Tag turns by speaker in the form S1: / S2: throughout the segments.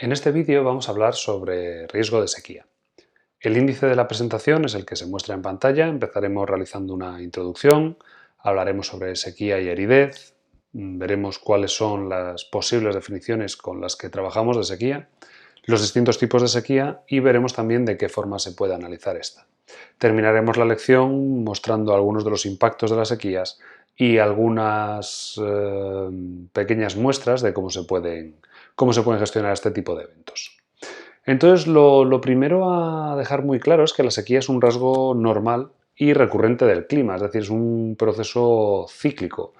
S1: En este vídeo vamos a hablar sobre riesgo de sequía. El índice de la presentación es el que se muestra en pantalla. Empezaremos realizando una introducción, hablaremos sobre sequía y aridez, veremos cuáles son las posibles definiciones con las que trabajamos de sequía, los distintos tipos de sequía y veremos también de qué forma se puede analizar esta. Terminaremos la lección mostrando algunos de los impactos de las sequías y algunas pequeñas muestras de cómo se pueden gestionar este tipo de eventos. Entonces, lo primero a dejar muy claro es que la sequía es un rasgo normal y recurrente del clima, es decir, es un proceso cíclico.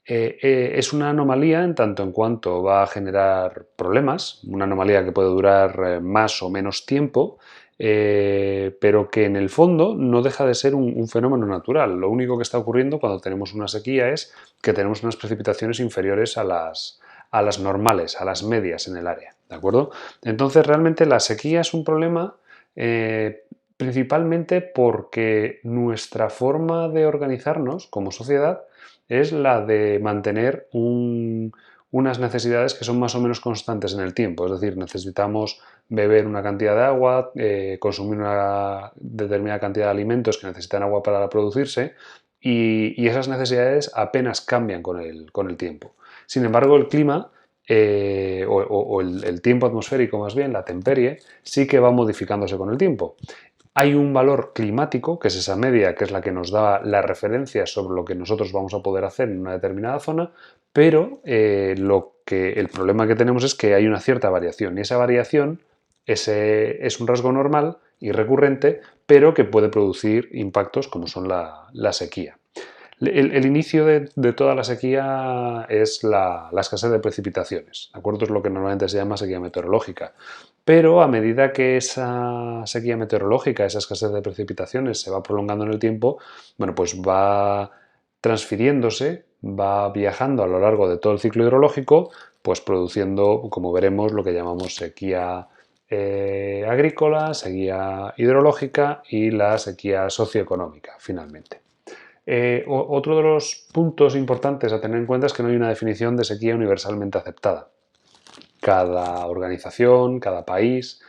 S1: Es una anomalía en tanto en cuanto va a generar problemas, una anomalía que puede durar más o menos tiempo, pero que en el fondo no deja de ser un fenómeno natural. Lo único que está ocurriendo cuando tenemos una sequía es que tenemos unas precipitaciones inferiores a las normales, a las medias en el área, ¿de acuerdo? Entonces, realmente la sequía es un problema principalmente porque nuestra forma de organizarnos como sociedad es la de mantener unas necesidades que son más o menos constantes en el tiempo. Es decir, necesitamos beber una cantidad de agua, consumir una determinada cantidad de alimentos que necesitan agua para producirse y esas necesidades apenas cambian con el tiempo. Sin embargo, el clima o el tiempo atmosférico más bien, la temperie, sí que va modificándose con el tiempo. Hay un valor climático, que es esa media, que es la que nos da la referencia sobre lo que nosotros vamos a poder hacer en una determinada zona, pero el problema que tenemos es que hay una cierta variación y esa variación es un rasgo normal y recurrente, pero que puede producir impactos como son la sequía. El inicio de toda la sequía es la escasez de precipitaciones, ¿de acuerdo? Es lo que normalmente se llama sequía meteorológica. Pero a medida que esa sequía meteorológica, esa escasez de precipitaciones se va prolongando en el tiempo, bueno, pues va transfiriéndose, va viajando a lo largo de todo el ciclo hidrológico, pues produciendo, como veremos, lo que llamamos sequía agrícola, sequía hidrológica y la sequía socioeconómica, finalmente. Otro de los puntos importantes a tener en cuenta es que no hay una definición de sequía universalmente aceptada. Cada organización, cada país,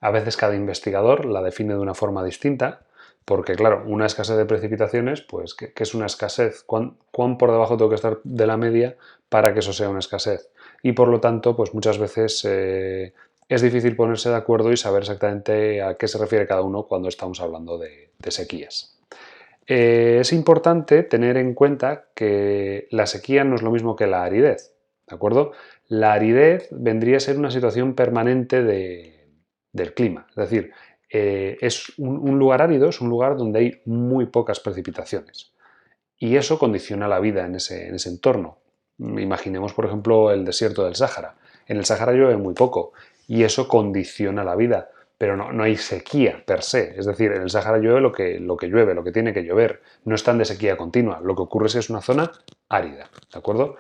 S1: a veces cada investigador la define de una forma distinta, porque claro, una escasez de precipitaciones, pues ¿qué es una escasez? ¿Cuán por debajo tengo que estar de la media para que eso sea una escasez? Y por lo tanto, pues muchas veces es difícil ponerse de acuerdo y saber exactamente a qué se refiere cada uno cuando estamos hablando de sequías. Es importante tener en cuenta que la sequía no es lo mismo que la aridez, ¿de acuerdo? La aridez vendría a ser una situación permanente del clima, es decir, es un lugar árido, es un lugar donde hay muy pocas precipitaciones y eso condiciona la vida en ese entorno. Imaginemos, por ejemplo, el desierto del Sáhara. En el Sáhara llueve muy poco y eso condiciona la vida, pero no hay sequía per se. Es decir, en el Sáhara llueve lo que llueve, lo que tiene que llover. No están de sequía continua. Lo que ocurre es que es una zona árida, ¿de acuerdo?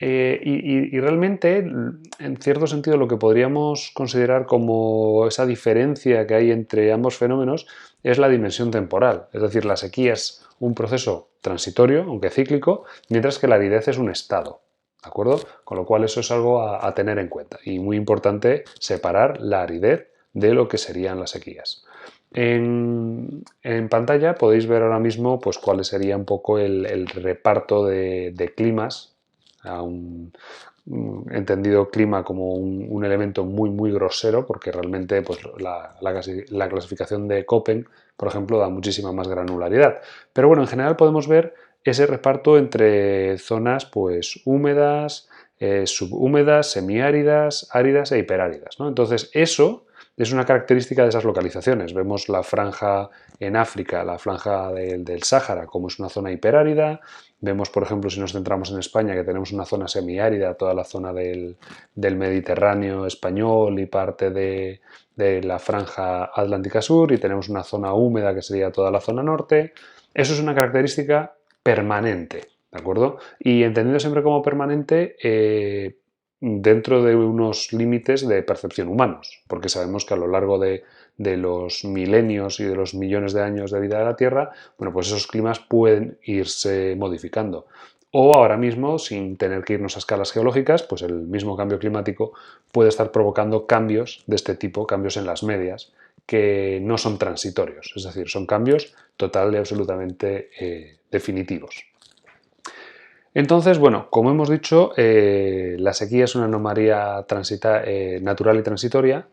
S1: Y realmente, en cierto sentido, lo que podríamos considerar como esa diferencia que hay entre ambos fenómenos es la dimensión temporal. Es decir, la sequía es un proceso transitorio, aunque cíclico, mientras que la aridez es un estado. ¿De acuerdo? Con lo cual eso es algo a tener en cuenta y muy importante separar la aridez de lo que serían las sequías. En pantalla podéis ver ahora mismo pues, cuál sería un poco el reparto de climas, a entendido clima como un elemento muy grosero, porque realmente pues, la clasificación de Köppen, por ejemplo, da muchísima más granularidad. Pero bueno, en general podemos ver ese reparto entre zonas pues, húmedas, subhúmedas, semiáridas, áridas e hiperáridas, ¿no? Entonces, eso es una característica de esas localizaciones. Vemos la franja en África, la franja del Sáhara, como es una zona hiperárida. Vemos, por ejemplo, si nos centramos en España, que tenemos una zona semiárida, toda la zona del Mediterráneo español y parte de la franja atlántica sur, y tenemos una zona húmeda que sería toda la zona norte. Eso es una característica permanente, ¿de acuerdo? Y entendido siempre como permanente, dentro de unos límites de percepción humanos, porque sabemos que a lo largo de los milenios y de los millones de años de vida de la Tierra, bueno, pues esos climas pueden irse modificando. O ahora mismo, sin tener que irnos a escalas geológicas, pues el mismo cambio climático puede estar provocando cambios de este tipo, cambios en las medias, que no son transitorios, es decir, son cambios total y absolutamente definitivos. Entonces, bueno, como hemos dicho, la sequía es una anomalía natural y transitoria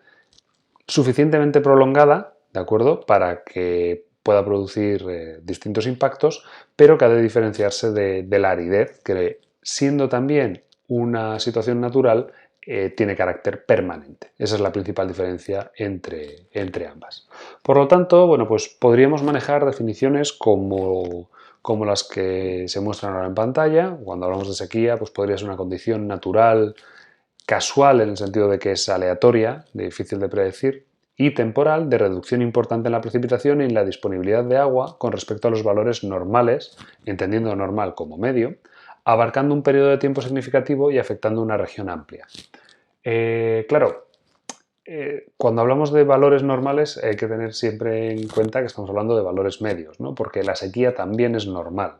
S1: suficientemente prolongada, ¿de acuerdo?, para que pueda producir distintos impactos, pero que ha de diferenciarse de la aridez, que siendo también una situación natural, tiene carácter permanente. Esa es la principal diferencia entre ambas. Por lo tanto, bueno, pues podríamos manejar definiciones como las que se muestran ahora en pantalla. Cuando hablamos de sequía, pues podría ser una condición natural, casual en el sentido de que es aleatoria, difícil de predecir, y temporal, de reducción importante en la precipitación y en la disponibilidad de agua con respecto a los valores normales, entendiendo normal como medio, abarcando un periodo de tiempo significativo y afectando una región amplia. Claro, cuando hablamos de valores normales hay que tener siempre en cuenta que estamos hablando de valores medios, ¿no? Porque la sequía también es normal.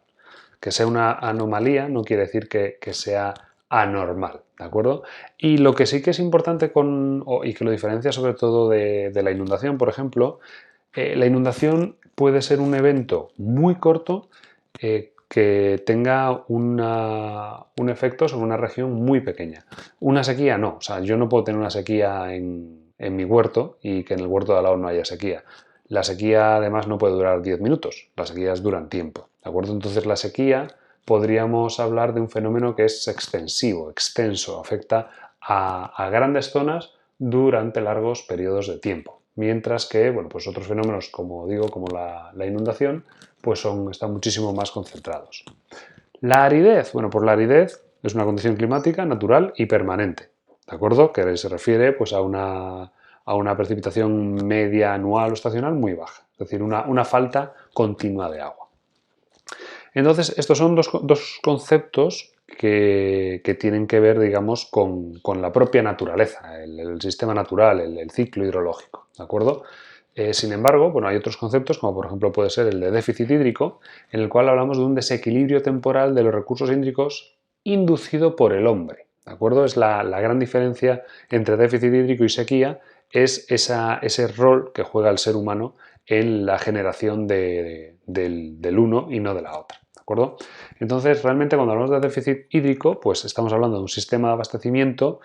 S1: Que sea una anomalía no quiere decir que sea anormal, ¿de acuerdo? Y lo que sí que es importante y que lo diferencia sobre todo de la inundación, por ejemplo, la inundación puede ser un evento muy corto que tenga un efecto sobre una región muy pequeña. Una sequía no, o sea, yo no puedo tener una sequía en mi huerto y que en el huerto de al lado no haya sequía. La sequía además no puede durar 10 minutos, las sequías duran tiempo, ¿de acuerdo? Entonces la sequía podríamos hablar de un fenómeno que es extensivo, extenso, afecta a grandes zonas durante largos periodos de tiempo. Mientras que, bueno, pues otros fenómenos, como digo, como la inundación, pues están muchísimo más concentrados. La aridez, bueno, pues la aridez es una condición climática natural y permanente, ¿de acuerdo? Que se refiere pues a una precipitación media anual o estacional muy baja, es decir, una falta continua de agua. Entonces, estos son dos conceptos que tienen que ver, digamos, con la propia naturaleza, el sistema natural, el ciclo hidrológico, ¿de acuerdo? Sin embargo, bueno, hay otros conceptos, como por ejemplo puede ser el de déficit hídrico, en el cual hablamos de un desequilibrio temporal de los recursos hídricos inducido por el hombre, ¿de acuerdo? Es la gran diferencia entre déficit hídrico y sequía, es ese rol que juega el ser humano en la generación del uno y no de la otra. ¿De acuerdo? Entonces, realmente cuando hablamos de déficit hídrico, pues estamos hablando de un sistema de abastecimiento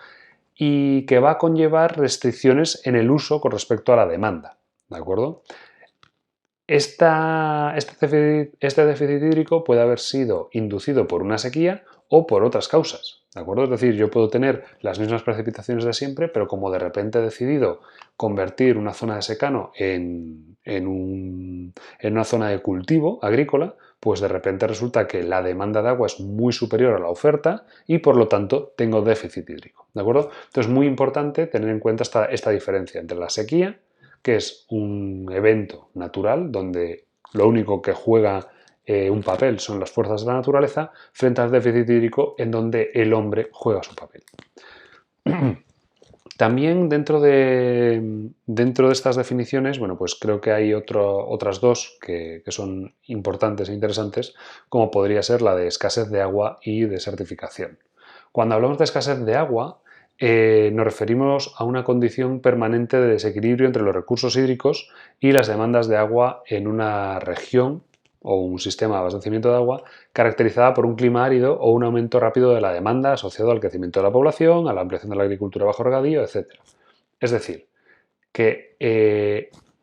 S1: y que va a conllevar restricciones en el uso con respecto a la demanda. ¿De acuerdo? Este déficit hídrico puede haber sido inducido por una sequía o por otras causas. ¿De acuerdo? Es decir, yo puedo tener las mismas precipitaciones de siempre, pero como de repente he decidido convertir una zona de secano en una zona de cultivo agrícola, pues de repente resulta que la demanda de agua es muy superior a la oferta y por lo tanto tengo déficit hídrico. ¿De acuerdo? Entonces es muy importante tener en cuenta esta diferencia entre la sequía, que es un evento natural donde lo único que juega un papel son las fuerzas de la naturaleza, frente al déficit hídrico en donde el hombre juega su papel. También dentro de estas definiciones, bueno, pues creo que hay otras dos que son importantes e interesantes, como podría ser la de escasez de agua y desertificación. Cuando hablamos de escasez de agua, nos referimos a una condición permanente de desequilibrio entre los recursos hídricos y las demandas de agua en una región o un sistema de abastecimiento de agua caracterizada por un clima árido o un aumento rápido de la demanda asociado al crecimiento de la población, a la ampliación de la agricultura bajo regadío, etc. Es decir, que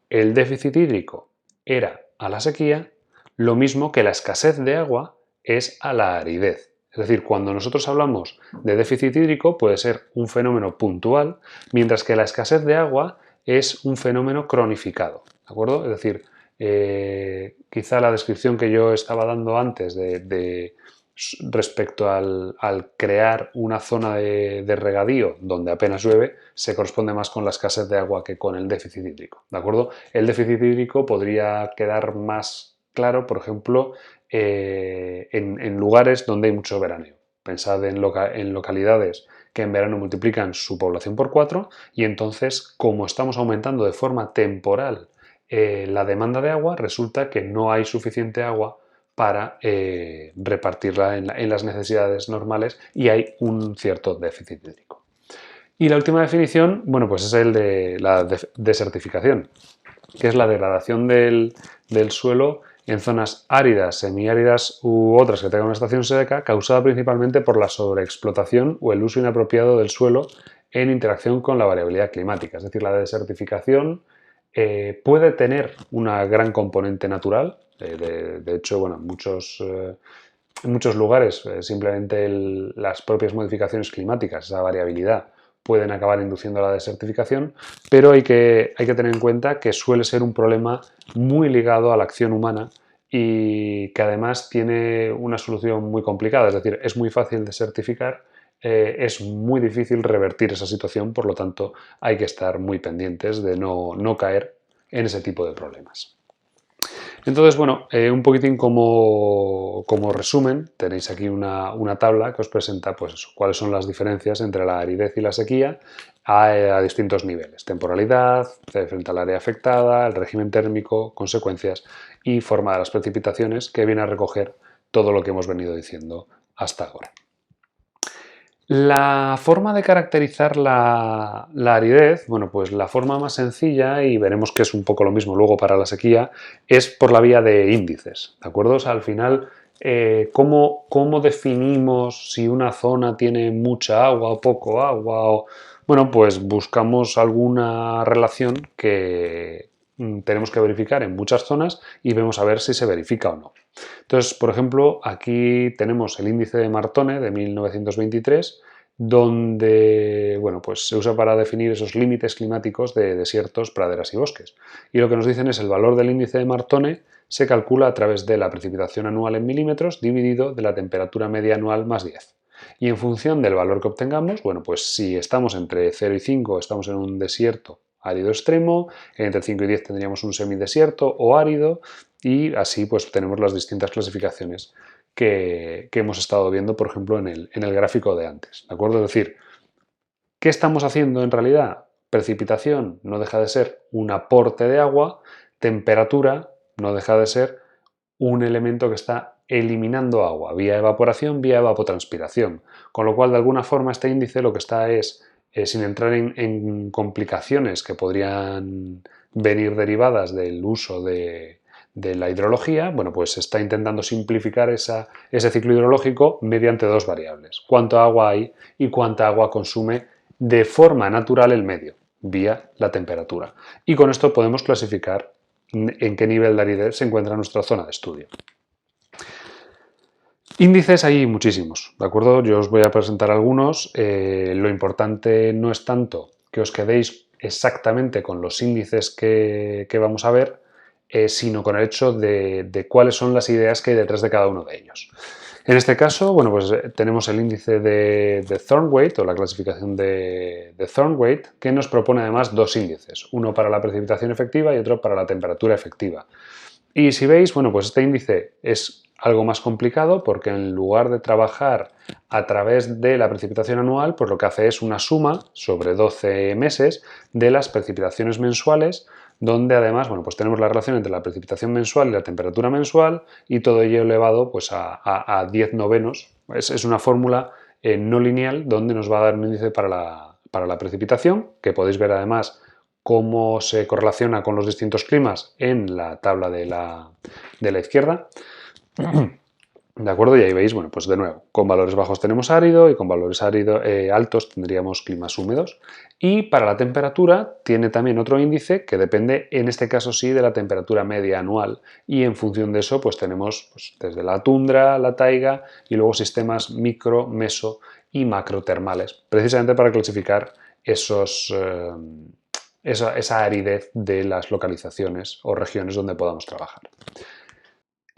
S1: el déficit hídrico era a la sequía lo mismo que la escasez de agua es a la aridez. Es decir, cuando nosotros hablamos de déficit hídrico puede ser un fenómeno puntual, mientras que la escasez de agua es un fenómeno cronificado. ¿De acuerdo? Es decir, quizá la descripción que yo estaba dando antes respecto al crear una zona de regadío donde apenas llueve se corresponde más con la escasez de agua que con el déficit hídrico, ¿de acuerdo? El déficit hídrico podría quedar más claro, por ejemplo, en lugares donde hay mucho veraneo. Pensad en localidades que en verano multiplican su población por 4 y entonces, como estamos aumentando de forma temporal la demanda de agua, resulta que no hay suficiente agua para repartirla en las necesidades normales y hay un cierto déficit hídrico. Y la última definición, bueno, pues es el de la desertificación, que es la degradación del suelo en zonas áridas, semiáridas u otras que tengan una estación seca, causada principalmente por la sobreexplotación o el uso inapropiado del suelo en interacción con la variabilidad climática. Es decir, la desertificación puede tener una gran componente natural. De hecho, bueno, en muchos lugares simplemente las propias modificaciones climáticas, esa variabilidad, pueden acabar induciendo a la desertificación, pero hay que tener en cuenta que suele ser un problema muy ligado a la acción humana y que además tiene una solución muy complicada, es decir, es muy fácil desertificar, es muy difícil revertir esa situación, por lo tanto hay que estar muy pendientes de no caer en ese tipo de problemas. Entonces, bueno, un poquitín como resumen, tenéis aquí una tabla que os presenta pues eso, cuáles son las diferencias entre la aridez y la sequía a distintos niveles. Temporalidad, frente al área afectada, el régimen térmico, consecuencias y forma de las precipitaciones, que viene a recoger todo lo que hemos venido diciendo hasta ahora. La forma de caracterizar la aridez, bueno, pues la forma más sencilla, y veremos que es un poco lo mismo luego para la sequía, es por la vía de índices, ¿de acuerdo? O sea, al final, ¿cómo definimos si una zona tiene mucha agua o poco agua? Bueno, pues buscamos alguna relación que tenemos que verificar en muchas zonas y vemos a ver si se verifica o no. Entonces, por ejemplo, aquí tenemos el índice de Martone de 1923, donde bueno, pues se usa para definir esos límites climáticos de desiertos, praderas y bosques. Y lo que nos dicen es el valor del índice de Martone se calcula a través de la precipitación anual en milímetros dividido de la temperatura media anual más 10. Y en función del valor que obtengamos, bueno, pues si estamos entre 0 y 5 estamos en un desierto árido extremo, entre 5 y 10 tendríamos un semidesierto o árido, y así pues tenemos las distintas clasificaciones que hemos estado viendo, por ejemplo, en el gráfico de antes, ¿de acuerdo? Es decir, ¿qué estamos haciendo en realidad? Precipitación no deja de ser un aporte de agua, temperatura no deja de ser un elemento que está eliminando agua vía evaporación, vía evapotranspiración, con lo cual de alguna forma este índice lo que está es, sin entrar en complicaciones que podrían venir derivadas del uso de la hidrología, bueno, pues está intentando simplificar ese ciclo hidrológico mediante dos variables: cuánto agua hay y cuánta agua consume de forma natural el medio, vía la temperatura. Y con esto podemos clasificar en qué nivel de aridez se encuentra nuestra zona de estudio. Índices hay muchísimos, ¿de acuerdo? Yo os voy a presentar algunos. Lo importante no es tanto que os quedéis exactamente con los índices que vamos a ver, sino con el hecho de cuáles son las ideas que hay detrás de cada uno de ellos. En este caso, bueno, pues tenemos el índice de Thornweight o la clasificación de Thornweight, que nos propone además dos índices, uno para la precipitación efectiva y otro para la temperatura efectiva. Y si veis, bueno, pues este índice es algo más complicado porque en lugar de trabajar a través de la precipitación anual, pues lo que hace es una suma sobre 12 meses de las precipitaciones mensuales, donde además, bueno, pues tenemos la relación entre la precipitación mensual y la temperatura mensual, y todo ello elevado pues a 10 novenos. Es una fórmula no lineal donde nos va a dar un índice para la precipitación, que podéis ver además cómo se correlaciona con los distintos climas en la tabla de la izquierda. ¿De acuerdo? Y ahí veis, bueno, pues de nuevo, con valores bajos tenemos árido y con valores altos tendríamos climas húmedos. Y para la temperatura tiene también otro índice que depende, en este caso sí, de la temperatura media anual, y en función de eso pues tenemos pues, desde la tundra, la taiga y luego sistemas micro, meso y macrotermales, precisamente para clasificar esa aridez de las localizaciones o regiones donde podamos trabajar.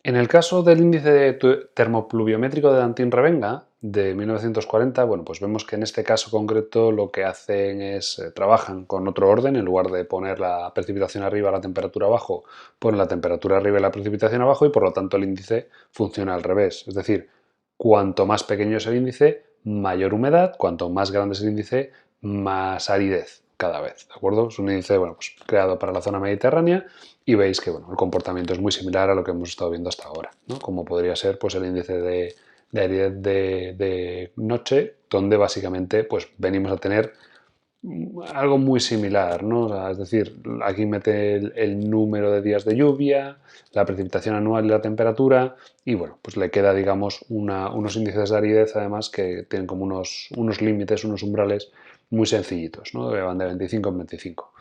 S1: En el caso del índice termopluviométrico de Dantin-Revenga de 1940, bueno, pues vemos que en este caso concreto lo que hacen es trabajan con otro orden. En lugar de poner la precipitación arriba, la temperatura abajo, ponen la temperatura arriba y la precipitación abajo, y por lo tanto el índice funciona al revés. Es decir, cuanto más pequeño es el índice, mayor humedad; cuanto más grande es el índice, más aridez. cada vez, ¿de acuerdo? Es un índice, bueno, pues creado para la zona mediterránea y veis que, bueno, el comportamiento es muy similar a lo que hemos estado viendo hasta ahora, ¿no? Como podría ser, pues, el índice de aridez de noche, donde básicamente, pues, venimos a tener algo muy similar, ¿no? O sea, es decir, aquí mete el número de días de lluvia, la precipitación anual y la temperatura, y bueno, pues le queda, digamos, unos índices de aridez además que tienen como unos límites, unos umbrales muy sencillitos, ¿no? Que van de 25 en 25.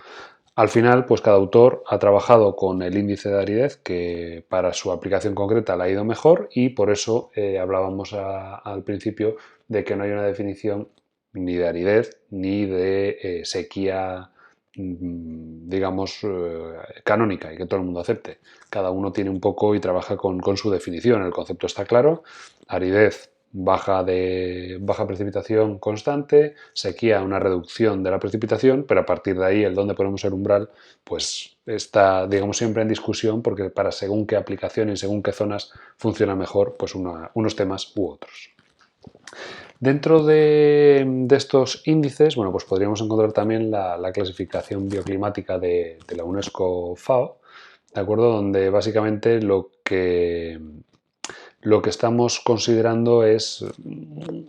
S1: Al final, pues cada autor ha trabajado con el índice de aridez que para su aplicación concreta le ha ido mejor y por eso hablábamos al principio de que no hay una definición ni de aridez ni de sequía, digamos, canónica y que todo el mundo acepte. Cada uno tiene un poco y trabaja con su definición. El concepto está claro. Aridez, baja precipitación constante, sequía, una reducción de la precipitación, pero a partir de ahí el dónde ponemos el umbral pues está, digamos, siempre en discusión porque para según qué aplicación y según qué zonas funciona mejor pues unos temas u otros. Dentro de estos índices, bueno, pues podríamos encontrar también la clasificación bioclimática de la UNESCO FAO, ¿de acuerdo? Donde básicamente lo que estamos considerando es,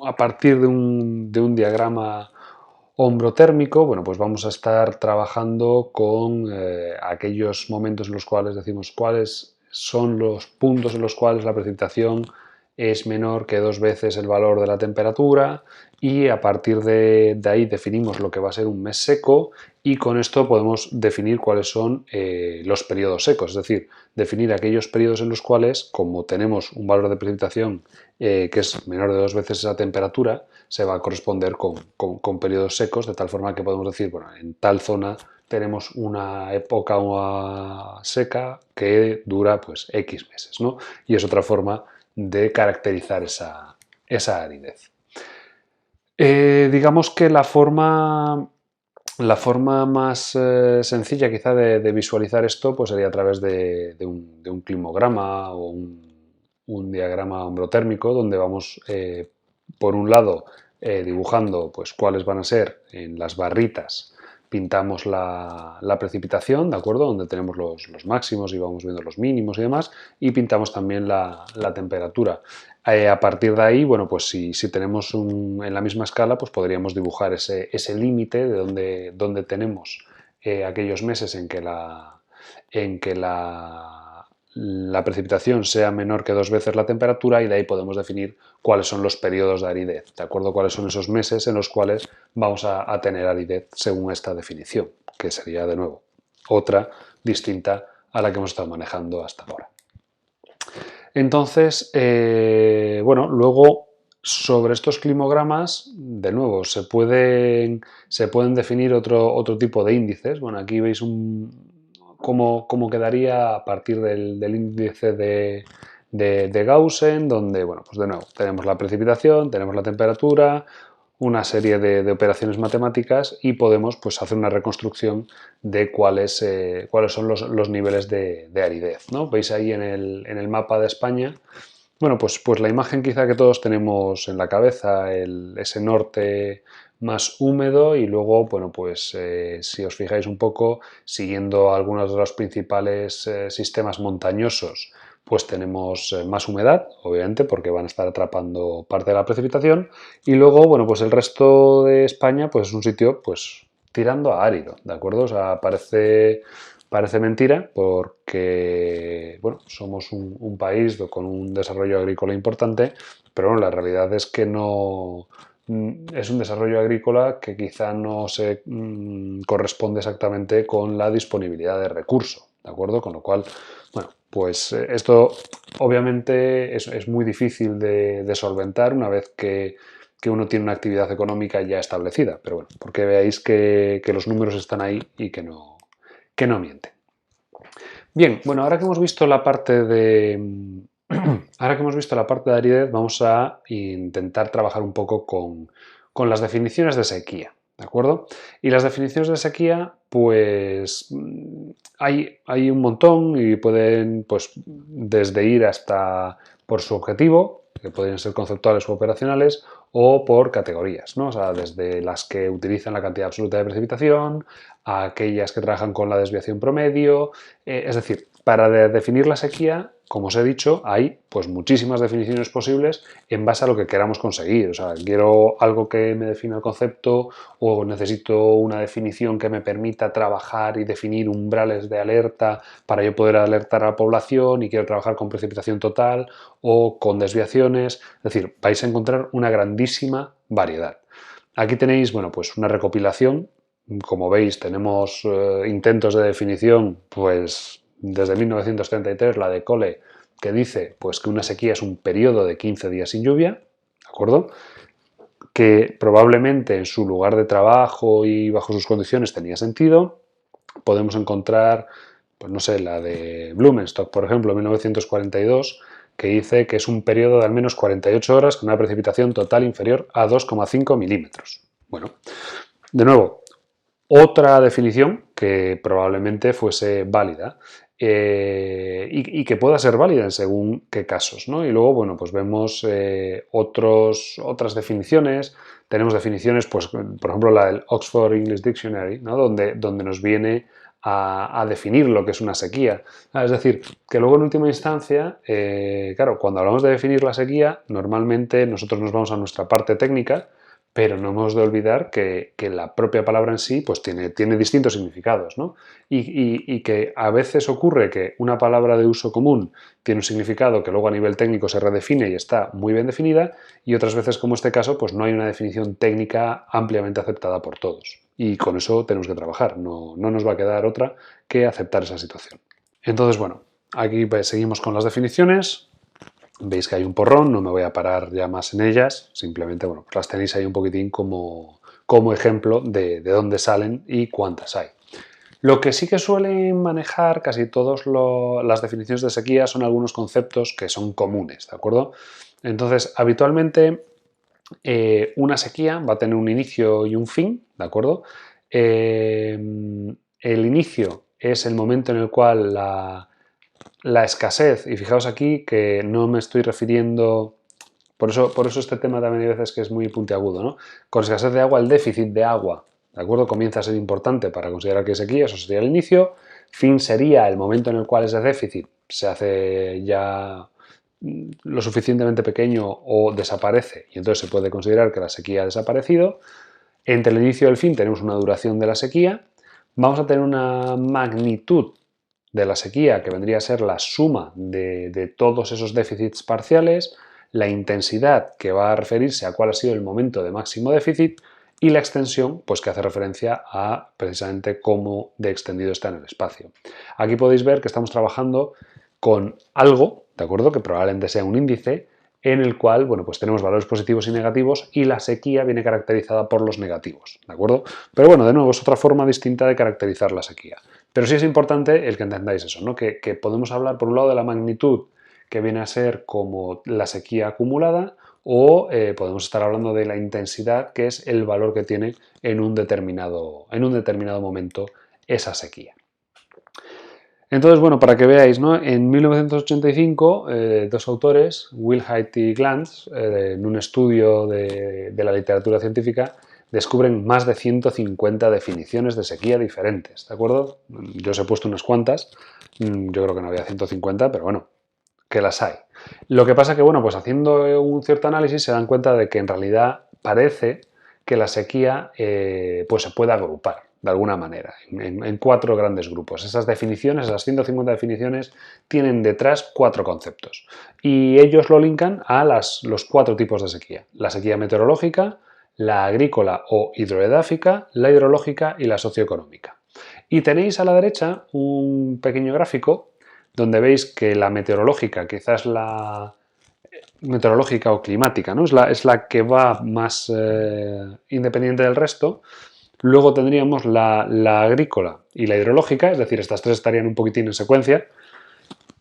S1: a partir de un diagrama hombrotérmico, bueno, pues vamos a estar trabajando con aquellos momentos en los cuales decimos cuáles son los puntos en los cuales la precipitación es menor que 2 veces el valor de la temperatura y a partir de ahí definimos lo que va a ser un mes seco y con esto podemos definir cuáles son los periodos secos, es decir, definir aquellos periodos en los cuales, como tenemos un valor de precipitación que es menor de 2 veces esa temperatura, se va a corresponder con periodos secos, de tal forma que podemos decir, bueno, en tal zona tenemos una época seca que dura pues X meses, ¿no? Y es otra forma de caracterizar esa aridez. Digamos que la forma más sencilla quizá de visualizar esto pues sería a través de un climograma o un diagrama hombrotérmico donde vamos por un lado dibujando pues cuáles van a ser en las barritas, pintamos la precipitación, ¿de acuerdo? Donde tenemos los máximos y vamos viendo los mínimos y demás, y pintamos también la temperatura. A partir de ahí, bueno, pues si tenemos en la misma escala, pues podríamos dibujar ese límite de donde tenemos aquellos meses en que la precipitación sea menor que 2 veces la temperatura y de ahí podemos definir cuáles son los periodos de aridez, ¿de acuerdo? Cuáles son esos meses en los cuales vamos a tener aridez según esta definición, que sería de nuevo otra distinta a la que hemos estado manejando hasta ahora. Entonces, bueno, luego sobre estos climogramas, de nuevo, se pueden definir otro tipo de índices. Bueno, aquí veis cómo quedaría a partir del índice de Gaussian, donde, bueno, pues de nuevo, tenemos la precipitación, tenemos la temperatura, una serie de operaciones matemáticas y podemos pues, hacer una reconstrucción de cuáles son los niveles de aridez, ¿no? Veis ahí en el mapa de España, bueno, pues la imagen quizá que todos tenemos en la cabeza, ese norte más húmedo y luego, bueno, pues si os fijáis un poco, siguiendo algunos de los principales sistemas montañosos, pues tenemos más humedad, obviamente, porque van a estar atrapando parte de la precipitación. Y luego, bueno, pues el resto de España, pues es un sitio, pues tirando a árido, ¿de acuerdo? O sea, parece mentira porque, bueno, somos un país con un desarrollo agrícola importante, pero bueno, la realidad es que no es un desarrollo agrícola que quizá no se corresponde exactamente con la disponibilidad de recursos, ¿de acuerdo? Con lo cual, bueno, pues esto obviamente es muy difícil de solventar una vez que uno tiene una actividad económica ya establecida, pero bueno, porque veáis que los números están ahí y que no mienten. Bien, bueno, ahora que hemos visto la parte de aridez, vamos a intentar trabajar un poco con las definiciones de sequía, ¿de acuerdo? Y las definiciones de sequía, pues hay un montón y pueden, pues, desde ir hasta por su objetivo, que podrían ser conceptuales u operacionales, o por categorías, ¿no? O sea, desde las que utilizan la cantidad absoluta de precipitación, a aquellas que trabajan con la desviación promedio. Es decir, para definir la sequía, como os he dicho, hay pues muchísimas definiciones posibles en base a lo que queramos conseguir. O sea, quiero algo que me defina el concepto, o necesito una definición que me permita trabajar y definir umbrales de alerta para yo poder alertar a la población, y quiero trabajar con precipitación total o con desviaciones. Es decir, vais a encontrar una grandísima variedad. Aquí tenéis, bueno, pues una recopilación. Como veis, tenemos intentos de definición, pues desde 1933, la de Cole, que dice pues, que una sequía es un periodo de 15 días sin lluvia, ¿de acuerdo? Que probablemente en su lugar de trabajo y bajo sus condiciones tenía sentido. Podemos encontrar, pues no sé, la de Blumenstock, por ejemplo, 1942, que dice que es un periodo de al menos 48 horas con una precipitación total inferior a 2,5 milímetros. Bueno, de nuevo, otra definición que probablemente fuese válida y que pueda ser válida en según qué casos, ¿no? Y luego, bueno, pues vemos otras definiciones. Tenemos definiciones, pues, por ejemplo, la del Oxford English Dictionary, ¿no? donde nos viene a definir lo que es una sequía. Es decir, que luego en última instancia, claro, cuando hablamos de definir la sequía, normalmente nosotros nos vamos a nuestra parte técnica, pero no hemos de olvidar que la propia palabra en sí pues tiene distintos significados, ¿no? Y que a veces ocurre que una palabra de uso común tiene un significado que luego a nivel técnico se redefine y está muy bien definida, y otras veces, como este caso, pues no hay una definición técnica ampliamente aceptada por todos. Y con eso tenemos que trabajar, no nos va a quedar otra que aceptar esa situación. Entonces, bueno, aquí pues, seguimos con las definiciones. Veis que hay un porrón, no me voy a parar ya más en ellas, simplemente bueno, pues las tenéis ahí un poquitín como ejemplo de dónde salen y cuántas hay. Lo que sí que suelen manejar casi todas las definiciones de sequía son algunos conceptos que son comunes, ¿de acuerdo? Entonces, habitualmente una sequía va a tener un inicio y un fin, ¿de acuerdo? El inicio es el momento en el cual la escasez, y fijaos aquí que no me estoy refiriendo, por eso este tema también hay veces que es muy puntiagudo, ¿no? Con escasez de agua, el déficit de agua, ¿de acuerdo? Comienza a ser importante para considerar que hay sequía, eso sería el inicio. Fin sería el momento en el cual ese déficit se hace ya lo suficientemente pequeño o desaparece, y entonces se puede considerar que la sequía ha desaparecido. Entre el inicio y el fin tenemos una duración de la sequía. Vamos a tener una magnitud de la sequía, que vendría a ser la suma de todos esos déficits parciales, la intensidad, que va a referirse a cuál ha sido el momento de máximo déficit, y la extensión, pues que hace referencia a precisamente cómo de extendido está en el espacio. Aquí podéis ver que estamos trabajando con algo, ¿de acuerdo? Que probablemente sea un índice en el cual, bueno, pues tenemos valores positivos y negativos, y la sequía viene caracterizada por los negativos, ¿de acuerdo? Pero bueno, de nuevo, es otra forma distinta de caracterizar la sequía. Pero sí es importante el que entendáis eso, ¿no? Que podemos hablar, por un lado, de la magnitud, que viene a ser como la sequía acumulada, o podemos estar hablando de la intensidad, que es el valor que tiene en un determinado momento esa sequía. Entonces, bueno, para que veáis, ¿no? En 1985, dos autores, Wilhite y Glantz, en un estudio de la literatura científica, descubren más de 150 definiciones de sequía diferentes, ¿de acuerdo? Yo os he puesto unas cuantas, yo creo que no había 150, pero bueno, que las hay. Lo que pasa que, bueno, pues haciendo un cierto análisis se dan cuenta de que en realidad parece que la sequía pues se puede agrupar de alguna manera en cuatro grandes grupos. Esas definiciones, esas 150 definiciones, tienen detrás cuatro conceptos, y ellos lo linkan a los cuatro tipos de sequía: la sequía meteorológica, la agrícola o hidroedáfica, la hidrológica y la socioeconómica. Y tenéis a la derecha un pequeño gráfico donde veis que la meteorológica, quizás la meteorológica o climática, ¿no? es la que va más independiente del resto. Luego tendríamos la agrícola y la hidrológica, es decir, estas tres estarían un poquitín en secuencia.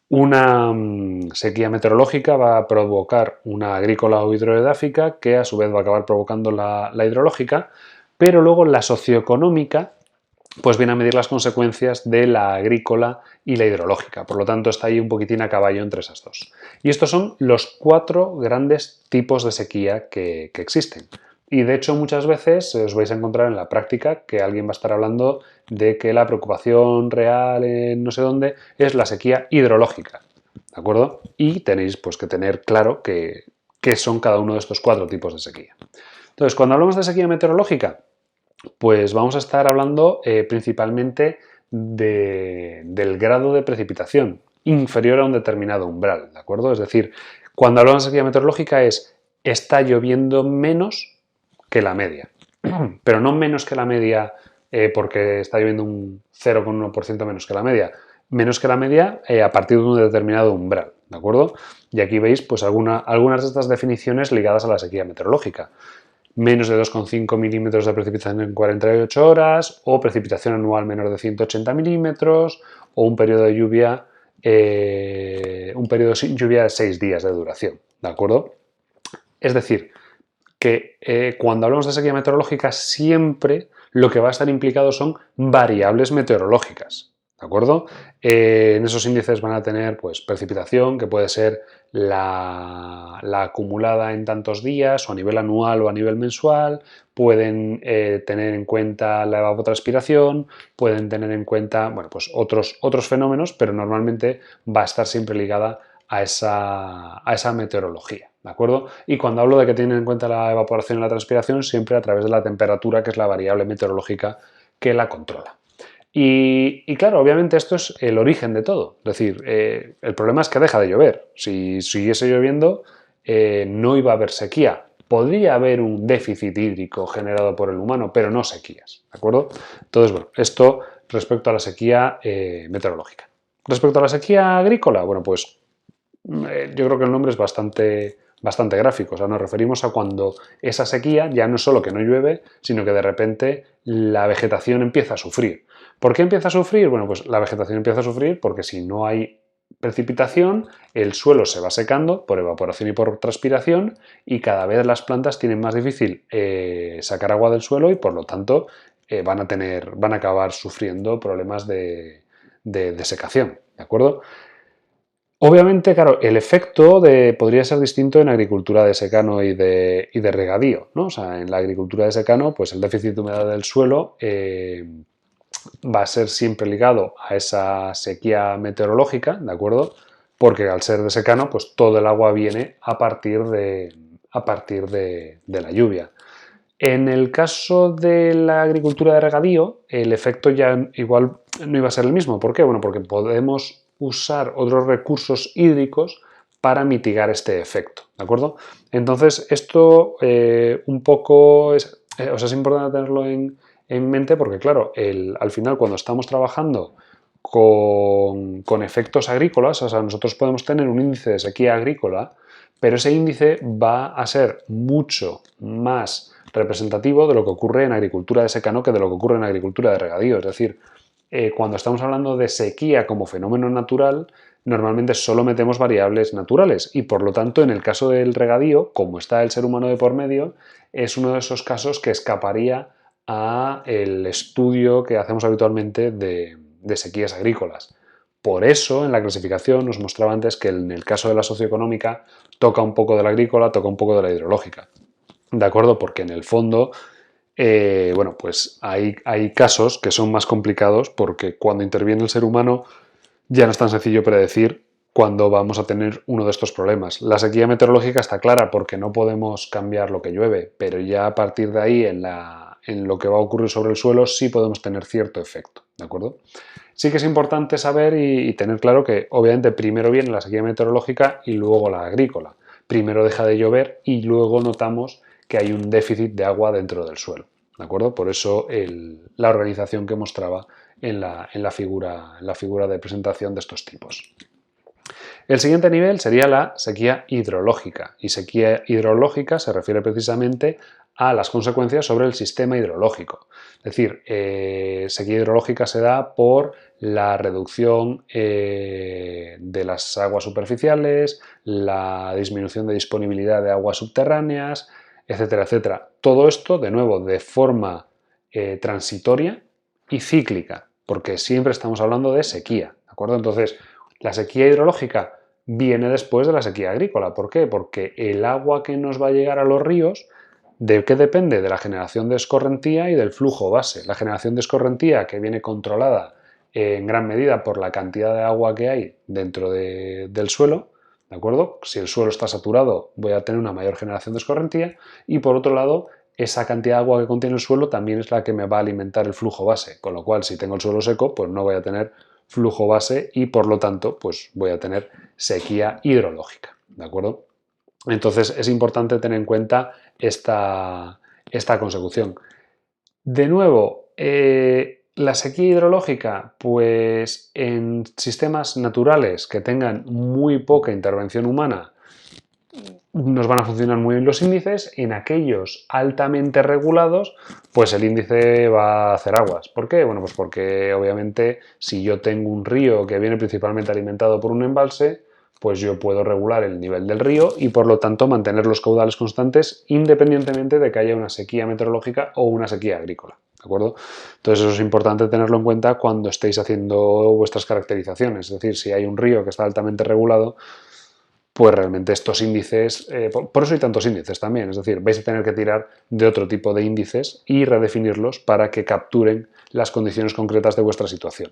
S1: Una sequía meteorológica va a provocar una agrícola o hidroedáfica, que a su vez va a acabar provocando la hidrológica, pero luego la socioeconómica pues viene a medir las consecuencias de la agrícola y la hidrológica. Por lo tanto, está ahí un poquitín a caballo entre esas dos. Y estos son los 4 grandes tipos de sequía que existen. Y de hecho, muchas veces os vais a encontrar en la práctica que alguien va a estar hablando de que la preocupación real en no sé dónde es la sequía hidrológica. ¿De acuerdo? Y tenéis pues, que tener claro qué son cada uno de estos 4 tipos de sequía. Entonces, cuando hablamos de sequía meteorológica, pues vamos a estar hablando principalmente del grado de precipitación inferior a un determinado umbral, ¿de acuerdo? Es decir, cuando hablamos de sequía meteorológica está lloviendo menos que la media, pero no menos que la media porque está lloviendo un 0,1% menos que la media a partir de un determinado umbral, ¿de acuerdo? Y aquí veis pues algunas de estas definiciones ligadas a la sequía meteorológica. Menos de 2,5 milímetros de precipitación en 48 horas, o precipitación anual menor de 180 milímetros, o un periodo de lluvia, un periodo sin lluvia de 6 días de duración, ¿de acuerdo? Es decir, que cuando hablamos de sequía meteorológica siempre lo que va a estar implicado son variables meteorológicas, ¿de acuerdo? En esos índices van a tener pues, precipitación, que puede ser la acumulada en tantos días, o a nivel anual o a nivel mensual, pueden tener en cuenta la evapotranspiración, pueden tener en cuenta bueno, pues otros fenómenos, pero normalmente va a estar siempre ligada a esa meteorología. ¿De acuerdo? Y cuando hablo de que tienen en cuenta la evaporación y la transpiración, siempre a través de la temperatura, que es la variable meteorológica que la controla. Y claro, obviamente esto es el origen de todo. Es decir, el problema es que deja de llover. Si siguiese lloviendo, no iba a haber sequía. Podría haber un déficit hídrico generado por el humano, pero no sequías. ¿De acuerdo? Entonces, bueno, esto respecto a la sequía meteorológica. Respecto a la sequía agrícola, bueno, pues yo creo que el nombre es bastante gráfico. O sea, nos referimos a cuando esa sequía ya no es solo que no llueve, sino que de repente la vegetación empieza a sufrir. ¿Por qué empieza a sufrir? Bueno, pues la vegetación empieza a sufrir porque si no hay precipitación, el suelo se va secando por evaporación y por transpiración y cada vez las plantas tienen más difícil sacar agua del suelo y por lo tanto van a acabar sufriendo problemas de desecación, ¿de acuerdo? Obviamente, claro, el efecto podría ser distinto en agricultura de secano y de regadío, ¿no? O sea, en la agricultura de secano, pues el déficit de humedad del suelo va a ser siempre ligado a esa sequía meteorológica, ¿de acuerdo? Porque al ser de secano, pues todo el agua viene a partir de la lluvia. En el caso de la agricultura de regadío, el efecto ya igual no iba a ser el mismo. ¿Por qué? Bueno, porque podemos usar otros recursos hídricos para mitigar este efecto, ¿de acuerdo? Entonces, esto un poco es importante tenerlo en mente porque, claro, al final cuando estamos trabajando con efectos agrícolas, o sea, nosotros podemos tener un índice de sequía agrícola, pero ese índice va a ser mucho más representativo de lo que ocurre en agricultura de secano que de lo que ocurre en agricultura de regadío. Es decir, cuando estamos hablando de sequía como fenómeno natural, normalmente solo metemos variables naturales y por lo tanto en el caso del regadío, como está el ser humano de por medio, es uno de esos casos que escaparía a el estudio que hacemos habitualmente de sequías agrícolas. Por eso, en la clasificación nos mostraba antes que en el caso de la socioeconómica toca un poco de la agrícola, toca un poco de la hidrológica. ¿De acuerdo? Porque en el fondo, bueno, pues hay casos que son más complicados porque cuando interviene el ser humano ya no es tan sencillo predecir cuándo vamos a tener uno de estos problemas. La sequía meteorológica está clara porque no podemos cambiar lo que llueve, pero ya a partir de ahí en lo que va a ocurrir sobre el suelo sí podemos tener cierto efecto, ¿de acuerdo? Sí que es importante saber y tener claro que obviamente primero viene la sequía meteorológica y luego la agrícola. Primero deja de llover y luego notamos que hay un déficit de agua dentro del suelo, ¿de acuerdo? Por eso la organización que mostraba en la figura de presentación de estos tipos. El siguiente nivel sería la sequía hidrológica, y sequía hidrológica se refiere precisamente a las consecuencias sobre el sistema hidrológico. Es decir, sequía hidrológica se da por la reducción de las aguas superficiales, la disminución de disponibilidad de aguas subterráneas, etcétera, etcétera. Todo esto, de nuevo, de forma transitoria, y cíclica, porque siempre estamos hablando de sequía, ¿de acuerdo? Entonces, la sequía hidrológica viene después de la sequía agrícola. ¿Por qué? Porque el agua que nos va a llegar a los ríos, ¿de qué depende? De la generación de escorrentía y del flujo base. La generación de escorrentía, que viene controlada en gran medida por la cantidad de agua que hay dentro del suelo, ¿de acuerdo? Si el suelo está saturado, voy a tener una mayor generación de escorrentía, y por otro lado, esa cantidad de agua que contiene el suelo también es la que me va a alimentar el flujo base, con lo cual si tengo el suelo seco, pues no voy a tener flujo base y por lo tanto pues voy a tener sequía hidrológica, ¿de acuerdo? Entonces es importante tener en cuenta esta consecución. De nuevo, la sequía hidrológica, pues en sistemas naturales que tengan muy poca intervención humana, nos van a funcionar muy bien los índices. En aquellos altamente regulados, pues el índice va a hacer aguas. ¿Por qué? Bueno, pues porque obviamente si yo tengo un río que viene principalmente alimentado por un embalse, pues yo puedo regular el nivel del río y por lo tanto mantener los caudales constantes independientemente de que haya una sequía meteorológica o una sequía agrícola. ¿De acuerdo? Entonces eso es importante tenerlo en cuenta cuando estéis haciendo vuestras caracterizaciones. Es decir, si hay un río que está altamente regulado, pues realmente estos índices, por eso hay tantos índices también, es decir, vais a tener que tirar de otro tipo de índices y redefinirlos para que capturen las condiciones concretas de vuestra situación.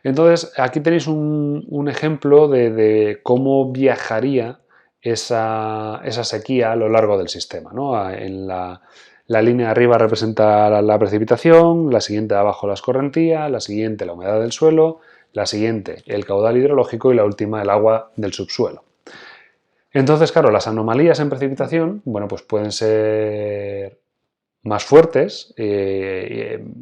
S1: Entonces, aquí tenéis un ejemplo de cómo viajaría esa sequía a lo largo del sistema, ¿no? En la línea de arriba representa la precipitación, la siguiente de abajo la escorrentía, la siguiente la humedad del suelo, la siguiente el caudal hidrológico y la última el agua del subsuelo. Entonces, claro, las anomalías en precipitación, bueno, pues pueden ser más fuertes, en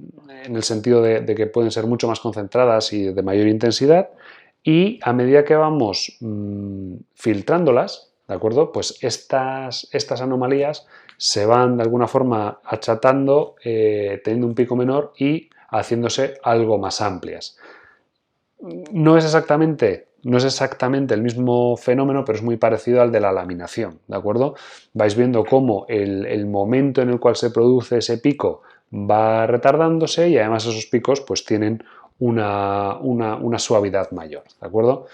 S1: el sentido de que pueden ser mucho más concentradas y de mayor intensidad, y a medida que vamos filtrándolas, ¿de acuerdo? Pues estas anomalías se van de alguna forma achatando, teniendo un pico menor y haciéndose algo más amplias. No es exactamente el mismo fenómeno, pero es muy parecido al de la laminación, ¿de acuerdo? Vais viendo cómo el momento en el cual se produce ese pico va retardándose y además esos picos pues tienen una suavidad mayor, ¿de acuerdo?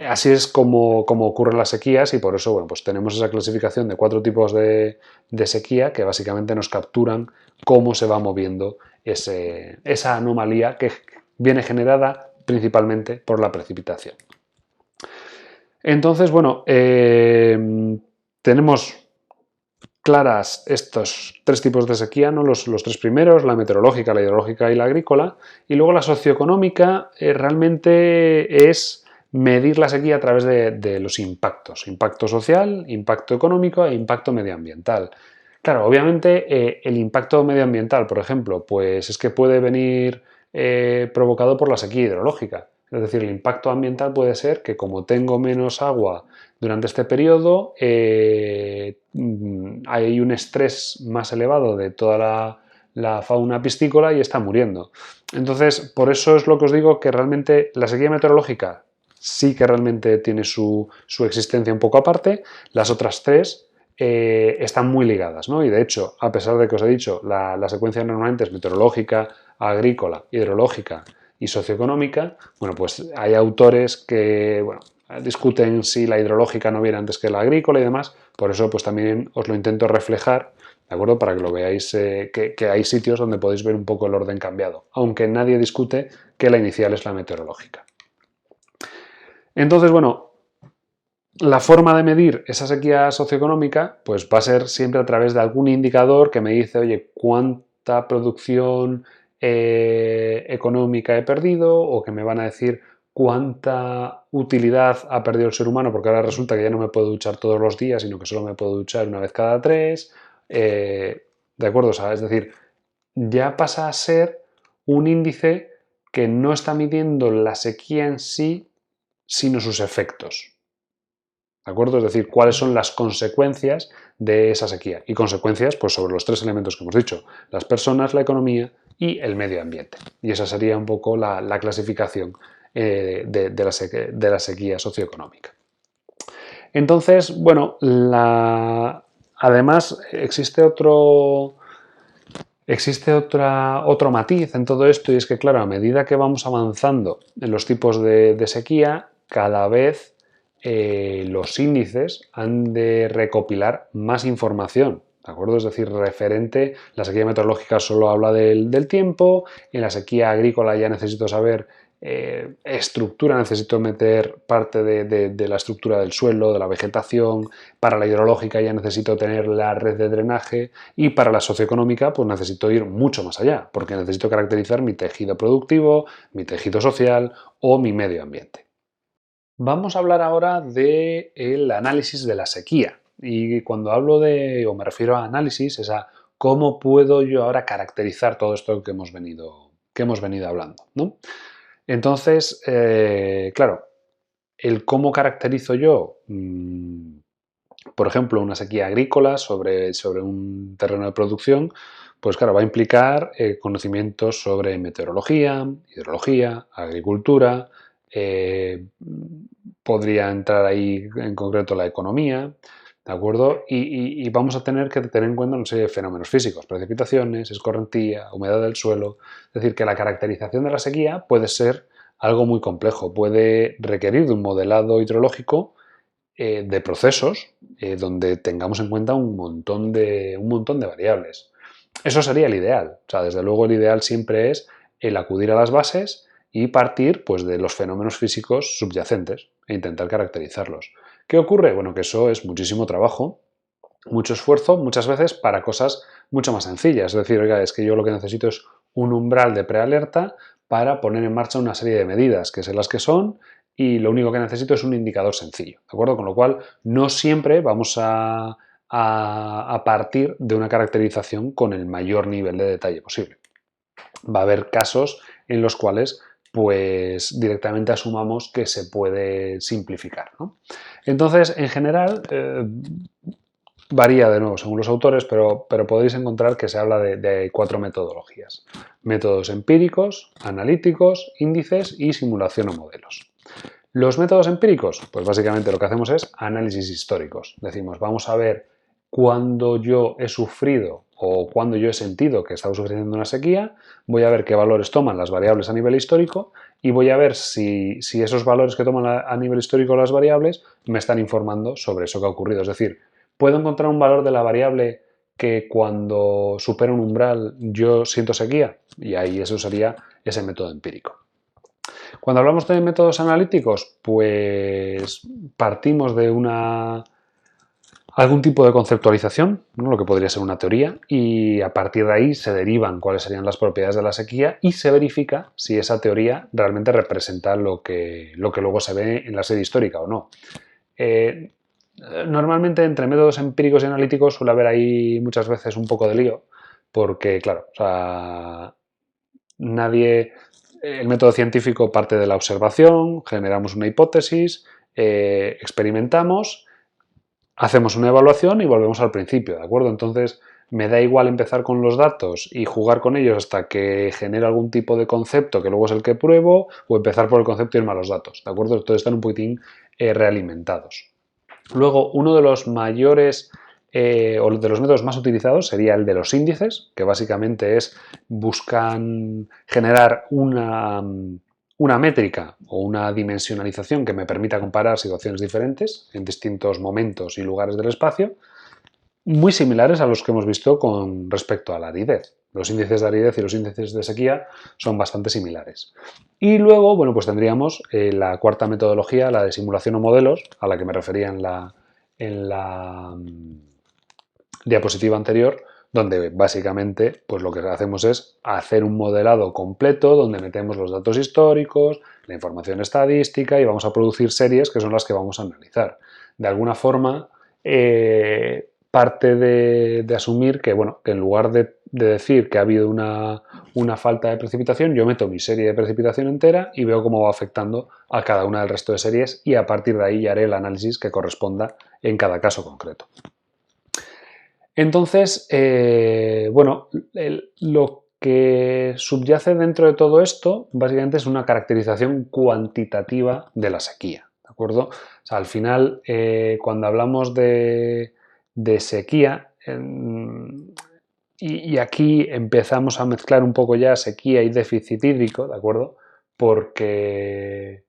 S1: Así es como ocurren las sequías y por eso bueno, pues tenemos esa clasificación de 4 tipos de sequía que básicamente nos capturan cómo se va moviendo esa anomalía que viene generada principalmente por la precipitación. Entonces, bueno, tenemos claras estos 3 tipos de sequía, ¿no? Los 3 primeros, la meteorológica, la hidrológica y la agrícola, y luego la socioeconómica realmente es medir la sequía a través de los impactos, impacto social, impacto económico e impacto medioambiental. Claro, obviamente el impacto medioambiental, por ejemplo, pues es que puede venir provocado por la sequía hidrológica. Es decir, el impacto ambiental puede ser que como tengo menos agua durante este periodo, hay un estrés más elevado de toda la fauna piscícola y está muriendo. Entonces, por eso es lo que os digo que realmente la sequía meteorológica sí que realmente tiene su existencia un poco aparte. Las otras 3 están muy ligadas, ¿no? Y de hecho, a pesar de que os he dicho, la secuencia normalmente es meteorológica, agrícola, hidrológica y socioeconómica, bueno, pues hay autores que, bueno, discuten si la hidrológica no viene antes que la agrícola y demás, por eso pues también os lo intento reflejar, ¿de acuerdo? Para que lo veáis, que hay sitios donde podéis ver un poco el orden cambiado, aunque nadie discute que la inicial es la meteorológica. Entonces, bueno, la forma de medir esa sequía socioeconómica pues va a ser siempre a través de algún indicador que me dice, oye, cuánta producción económica he perdido, o que me van a decir cuánta utilidad ha perdido el ser humano, porque ahora resulta que ya no me puedo duchar todos los días, sino que solo me puedo duchar una vez cada 3. ¿De acuerdo? O sea, es decir, ya pasa a ser un índice que no está midiendo la sequía en sí, sino sus efectos. ¿De acuerdo? Es decir, cuáles son las consecuencias de esa sequía. Y consecuencias pues, sobre los 3 elementos que hemos dicho: las personas, la economía y el medio ambiente. Y esa sería un poco la clasificación de la sequía socioeconómica. Entonces, bueno, además existe Existe otro matiz en todo esto y es que, claro, a medida que vamos avanzando en los tipos de sequía, cada vez los índices han de recopilar más información, ¿de acuerdo? Es decir, referente, la sequía meteorológica solo habla del tiempo, en la sequía agrícola ya necesito saber estructura, necesito meter parte de la estructura del suelo, de la vegetación, para la hidrológica ya necesito tener la red de drenaje y para la socioeconómica pues necesito ir mucho más allá, porque necesito caracterizar mi tejido productivo, mi tejido social o mi medio ambiente. Vamos a hablar ahora del análisis de la sequía. Y cuando hablo o me refiero a análisis, es a cómo puedo yo ahora caracterizar todo esto que hemos venido hablando, ¿no? Entonces, claro, el cómo caracterizo yo, por ejemplo, una sequía agrícola sobre un terreno de producción, pues claro, va a implicar conocimientos sobre meteorología, hidrología, agricultura, eh, podría entrar ahí en concreto la economía, ¿de acuerdo? Y vamos a tener que tener en cuenta una serie de fenómenos físicos, precipitaciones, escorrentía, humedad del suelo. Es decir, que la caracterización de la sequía puede ser algo muy complejo, puede requerir de un modelado hidrológico de procesos donde tengamos en cuenta un montón de variables. Eso sería el ideal. O sea, desde luego el ideal siempre es el acudir a las bases y partir pues, de los fenómenos físicos subyacentes e intentar caracterizarlos. ¿Qué ocurre? Bueno, que eso es muchísimo trabajo, mucho esfuerzo, muchas veces para cosas mucho más sencillas. Es decir, oiga, es que yo lo que necesito es un umbral de prealerta para poner en marcha una serie de medidas, que sé las que son, y lo único que necesito es un indicador sencillo, ¿de acuerdo? Con lo cual, no siempre vamos a partir de una caracterización con el mayor nivel de detalle posible. Va a haber casos en los cuales pues directamente asumamos que se puede simplificar, ¿no? Entonces, en general, varía de nuevo según los autores, pero podéis encontrar que se habla de 4 metodologías. Métodos empíricos, analíticos, índices y simulación o modelos. Los métodos empíricos, pues básicamente lo que hacemos es análisis históricos. Decimos, vamos a ver cuándo yo he sufrido o cuándo yo he sentido que estamos sufriendo una sequía, voy a ver qué valores toman las variables a nivel histórico y voy a ver si esos valores que toman a nivel histórico las variables me están informando sobre eso que ha ocurrido. Es decir, puedo encontrar un valor de la variable que cuando supera un umbral yo siento sequía y ahí eso sería ese método empírico. Cuando hablamos de métodos analíticos, pues partimos de algún tipo de conceptualización, ¿no? Lo que podría ser una teoría, y a partir de ahí se derivan cuáles serían las propiedades de la sequía y se verifica si esa teoría realmente representa lo que luego se ve en la serie histórica o no. Eh, Normalmente entre métodos empíricos y analíticos suele haber ahí muchas veces un poco de lío, porque claro, o sea, el método científico parte de la observación, generamos una hipótesis, experimentamos, hacemos una evaluación y volvemos al principio, ¿de acuerdo? Entonces, me da igual empezar con los datos y jugar con ellos hasta que genere algún tipo de concepto que luego es el que pruebo, o empezar por el concepto y irme a los datos, ¿de acuerdo? Entonces están un poquitín realimentados. Luego, uno de los mayores o de los métodos más utilizados sería el de los índices, que básicamente buscan generar una métrica o una dimensionalización que me permita comparar situaciones diferentes en distintos momentos y lugares del espacio, muy similares a los que hemos visto con respecto a la aridez. Los índices de aridez y los índices de sequía son bastante similares. Y luego, bueno, pues tendríamos la cuarta metodología, la de simulación o modelos, a la que me refería en la diapositiva anterior, donde básicamente pues lo que hacemos es hacer un modelado completo donde metemos los datos históricos, la información estadística y vamos a producir series que son las que vamos a analizar. De alguna forma, parte de asumir que, bueno, que en lugar de decir que ha habido una falta de precipitación, yo meto mi serie de precipitación entera y veo cómo va afectando a cada una del resto de series y a partir de ahí ya haré el análisis que corresponda en cada caso concreto. Entonces, bueno, lo que subyace dentro de todo esto básicamente es una caracterización cuantitativa de la sequía, ¿de acuerdo? O sea, al final, cuando hablamos de sequía, y aquí empezamos a mezclar un poco ya sequía y déficit hídrico, ¿de acuerdo? Porque,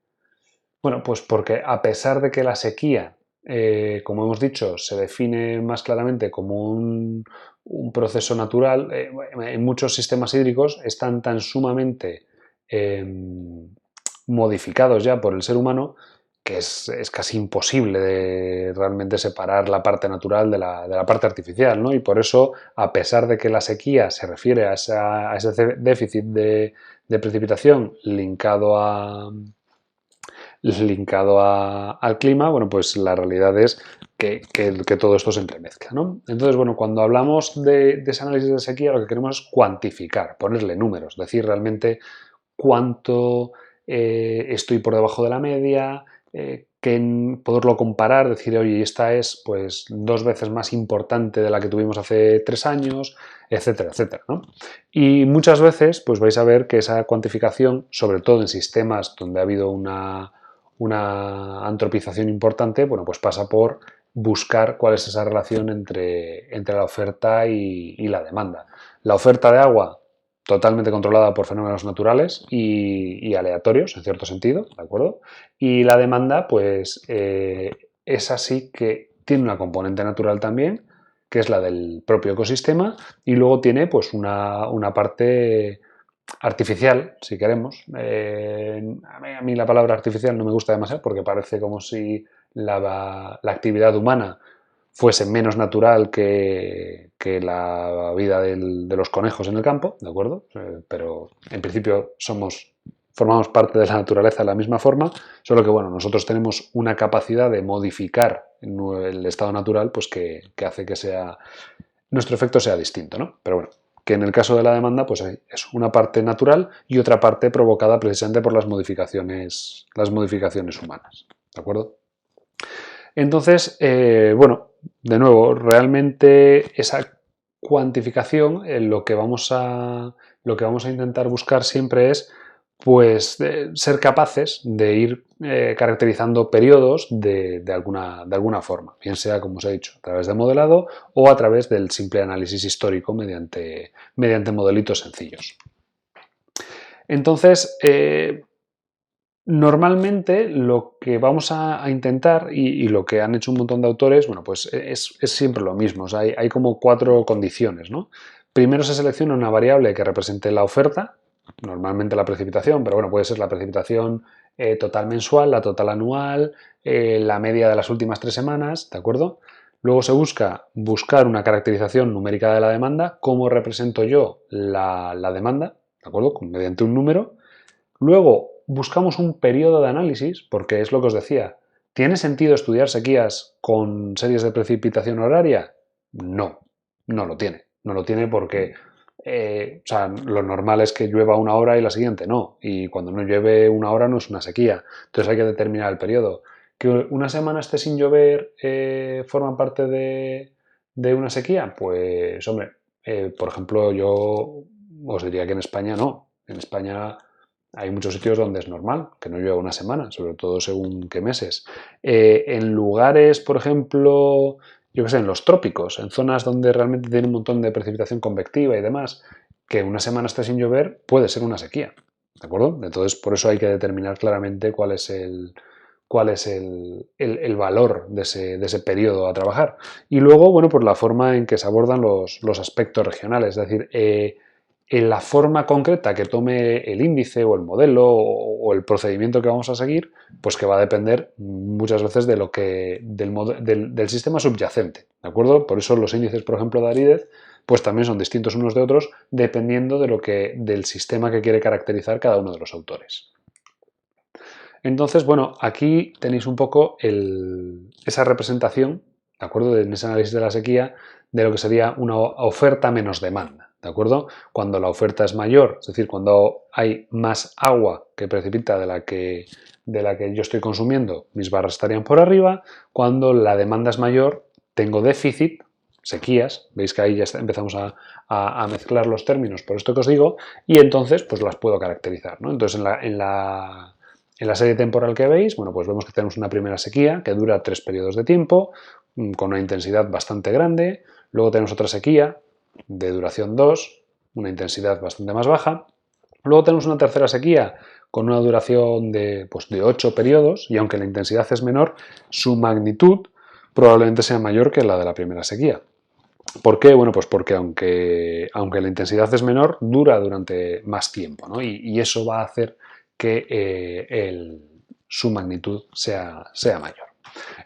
S1: bueno, pues porque a pesar de que la sequía, como hemos dicho, se define más claramente como un proceso natural, en muchos sistemas hídricos están tan sumamente modificados ya por el ser humano que es casi imposible de realmente separar la parte natural de la parte artificial, ¿no? Y por eso, a pesar de que la sequía se refiere a ese déficit de precipitación al clima, bueno, pues la realidad es que todo esto se entremezcla, ¿no? Entonces, bueno, cuando hablamos de ese análisis de sequía, lo que queremos es cuantificar, ponerle números, decir realmente cuánto estoy por debajo de la media, poderlo comparar, decir, oye, esta es pues 2 veces más importante de la que tuvimos hace 3 años, etcétera, etcétera, ¿no? Y muchas veces pues vais a ver que esa cuantificación, sobre todo en sistemas donde ha habido una antropización importante, bueno, pues pasa por buscar cuál es esa relación entre la oferta y la demanda. La oferta de agua totalmente controlada por fenómenos naturales y aleatorios, en cierto sentido, ¿de acuerdo? Y la demanda, pues, es así que tiene una componente natural también, que es la del propio ecosistema, y luego tiene, pues, una parte artificial, si queremos. A mí la palabra artificial no me gusta demasiado porque parece como si la actividad humana fuese menos natural que la vida de los conejos en el campo, ¿de acuerdo? Pero en principio formamos parte de la naturaleza de la misma forma, solo que bueno, nosotros tenemos una capacidad de modificar el estado natural, pues que hace que nuestro efecto sea distinto, ¿no? Pero bueno, que en el caso de la demanda, pues es una parte natural y otra parte provocada precisamente por las modificaciones humanas, ¿de acuerdo? Entonces, bueno, de nuevo, realmente esa cuantificación, lo que vamos a intentar buscar siempre es pues ser capaces de ir caracterizando periodos de alguna forma, bien sea, como os he dicho, a través de modelado o a través del simple análisis histórico mediante modelitos sencillos. Entonces, normalmente lo que vamos a intentar y lo que han hecho un montón de autores, bueno, pues es siempre lo mismo. O sea, hay como 4 condiciones, ¿no? Primero se selecciona una variable que represente la oferta, normalmente la precipitación, pero bueno, puede ser la precipitación total mensual, la total anual, la media de las últimas 3 semanas, ¿de acuerdo? Luego se buscar una caracterización numérica de la demanda, cómo represento yo la demanda, ¿de acuerdo? Mediante un número. Luego buscamos un periodo de análisis, porque es lo que os decía. ¿Tiene sentido estudiar sequías con series de precipitación horaria? No, no lo tiene. No lo tiene porque o sea, lo normal es que llueva una hora y la siguiente no. Y cuando no llueve una hora no es una sequía. Entonces hay que determinar el periodo. ¿Que una semana esté sin llover forma parte de una sequía? Pues, hombre, por ejemplo, yo os diría que en España no. En España hay muchos sitios donde es normal que no llueva una semana, sobre todo según qué meses. En lugares, por ejemplo, yo qué sé, en los trópicos, en zonas donde realmente tiene un montón de precipitación convectiva y demás, que una semana esté sin llover puede ser una sequía. ¿De acuerdo? Entonces, por eso hay que determinar claramente cuál es el valor de ese periodo a trabajar. Y luego, bueno, pues la forma en que se abordan los aspectos regionales, es decir, en la forma concreta que tome el índice o el modelo o el procedimiento que vamos a seguir, pues que va a depender muchas veces del sistema subyacente, ¿de acuerdo? Por eso los índices, por ejemplo, de aridez, pues también son distintos unos de otros dependiendo del sistema que quiere caracterizar cada uno de los autores. Entonces, bueno, aquí tenéis un poco esa representación, ¿de acuerdo? En ese análisis de la sequía, de lo que sería una oferta menos demanda, ¿de acuerdo? Cuando la oferta es mayor, es decir, cuando hay más agua que precipita de la que yo estoy consumiendo, mis barras estarían por arriba. Cuando la demanda es mayor, tengo déficit, sequías, veis que ahí ya empezamos a mezclar los términos por esto que os digo, y entonces pues las puedo caracterizar, ¿no? Entonces en la serie temporal que veis, bueno, pues vemos que tenemos una primera sequía que dura 3 periodos de tiempo, con una intensidad bastante grande. Luego tenemos otra sequía de duración 2, una intensidad bastante más baja. Luego tenemos una tercera sequía con una duración de 8 periodos y aunque la intensidad es menor, su magnitud probablemente sea mayor que la de la primera sequía. ¿Por qué? Bueno, pues porque aunque la intensidad es menor, dura durante más tiempo, ¿no? Y eso va a hacer que su magnitud sea mayor.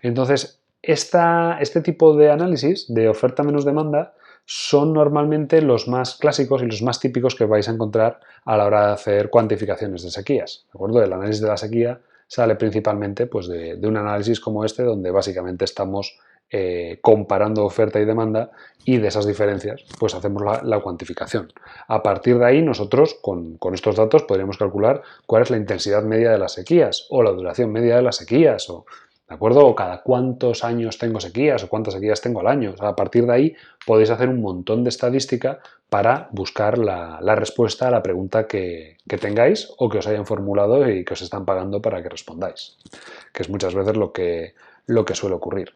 S1: Entonces, este tipo de análisis de oferta menos demanda son normalmente los más clásicos y los más típicos que vais a encontrar a la hora de hacer cuantificaciones de sequías. ¿De acuerdo? El análisis de la sequía sale principalmente pues, de un análisis como este, donde básicamente estamos comparando oferta y demanda y de esas diferencias pues hacemos la cuantificación. A partir de ahí nosotros con estos datos podríamos calcular cuál es la intensidad media de las sequías o la duración media de las sequías ¿de acuerdo? O cada cuántos años tengo sequías o cuántas sequías tengo al año. O sea, a partir de ahí podéis hacer un montón de estadística para buscar la respuesta a la pregunta que tengáis o que os hayan formulado y que os están pagando para que respondáis, que es muchas veces lo que suele ocurrir.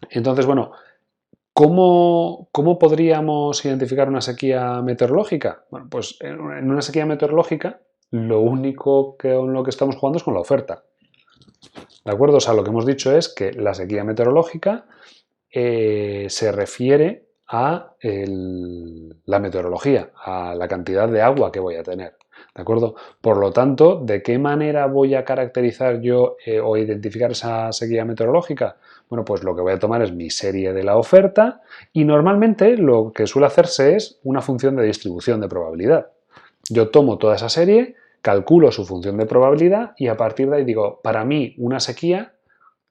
S1: Entonces, bueno, ¿cómo podríamos identificar una sequía meteorológica? Bueno, pues en una sequía meteorológica lo único con lo que estamos jugando es con la oferta. ¿De acuerdo? O sea, lo que hemos dicho es que la sequía meteorológica se refiere a la meteorología, a la cantidad de agua que voy a tener. ¿De acuerdo? Por lo tanto, ¿de qué manera voy a caracterizar yo o identificar esa sequía meteorológica? Bueno, pues lo que voy a tomar es mi serie de la oferta y normalmente lo que suele hacerse es una función de distribución de probabilidad. Yo tomo toda esa serie, calculo su función de probabilidad y a partir de ahí digo, para mí una sequía,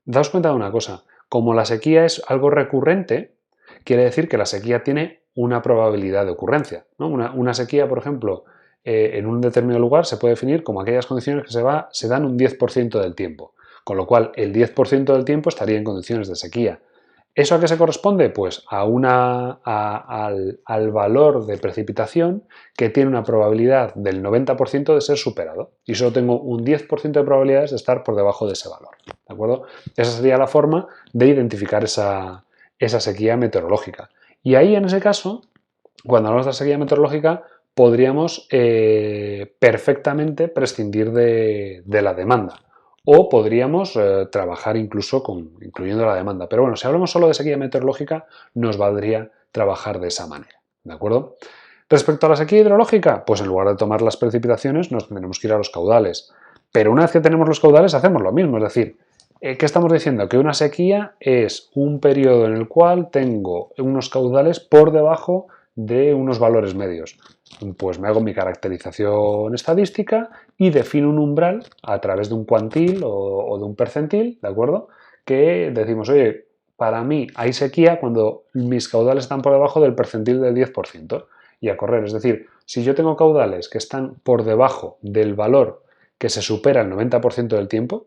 S1: daos cuenta de una cosa, como la sequía es algo recurrente, quiere decir que la sequía tiene una probabilidad de ocurrencia, ¿no? Una sequía, por ejemplo, en un determinado lugar se puede definir como aquellas condiciones que se dan un 10% del tiempo, con lo cual el 10% del tiempo estaría en condiciones de sequía. ¿Eso a qué se corresponde? Pues al valor de precipitación que tiene una probabilidad del 90% de ser superado. Y solo tengo un 10% de probabilidades de estar por debajo de ese valor. ¿De acuerdo? Esa sería la forma de identificar esa sequía meteorológica. Y ahí, en ese caso, cuando hablamos de sequía meteorológica, podríamos perfectamente prescindir de la demanda. O podríamos trabajar incluso incluyendo la demanda. Pero bueno, si hablamos solo de sequía meteorológica, nos valdría trabajar de esa manera. ¿De acuerdo? Respecto a la sequía hidrológica, pues en lugar de tomar las precipitaciones, nos tenemos que ir a los caudales. Pero una vez que tenemos los caudales, hacemos lo mismo. Es decir, ¿qué estamos diciendo? Que una sequía es un periodo en el cual tengo unos caudales por debajo de unos valores medios. Pues me hago mi caracterización estadística y defino un umbral a través de un cuantil o de un percentil, ¿de acuerdo? Que decimos, oye, para mí hay sequía cuando mis caudales están por debajo del percentil del 10% y a correr. Es decir, si yo tengo caudales que están por debajo del valor que se supera el 90% del tiempo,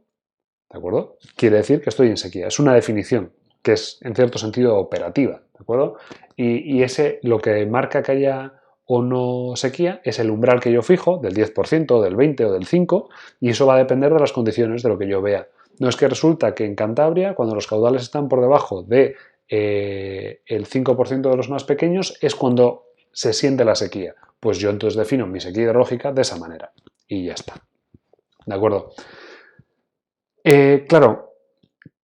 S1: ¿de acuerdo? Quiere decir que estoy en sequía. Es una definición que es, en cierto sentido, operativa, ¿de acuerdo? Y ese, lo que marca que haya o no sequía es el umbral que yo fijo, del 10%, del 20% o del 5%, y eso va a depender de las condiciones de lo que yo vea. No es que resulta que en Cantabria, cuando los caudales están por debajo de el 5% de los más pequeños, es cuando se siente la sequía. Pues yo entonces defino mi sequía hidrológica de esa manera. Y ya está. ¿De acuerdo? Claro,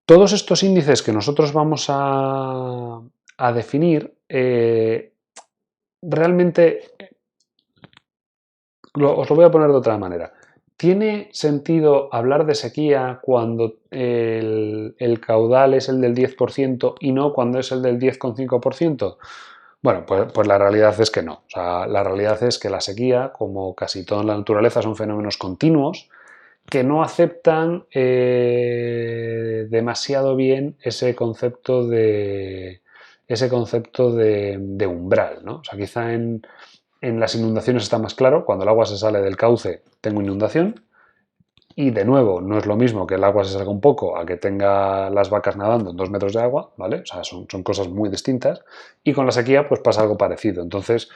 S1: todos estos índices que nosotros vamos a definir, realmente os lo voy a poner de otra manera. ¿Tiene sentido hablar de sequía cuando el caudal es el del 10% y no cuando es el del 10,5%? Bueno, pues la realidad es que no. O sea, la realidad es que la sequía, como casi todo en la naturaleza, son fenómenos continuos que no aceptan demasiado bien ese concepto de umbral, ¿no? O sea, quizá en las inundaciones está más claro. Cuando el agua se sale del cauce, tengo inundación. Y de nuevo, no es lo mismo que el agua se salga un poco a que tenga las vacas nadando en 2 metros de agua, ¿vale? O sea, son cosas muy distintas. Y con la sequía, pues pasa algo parecido. Entonces,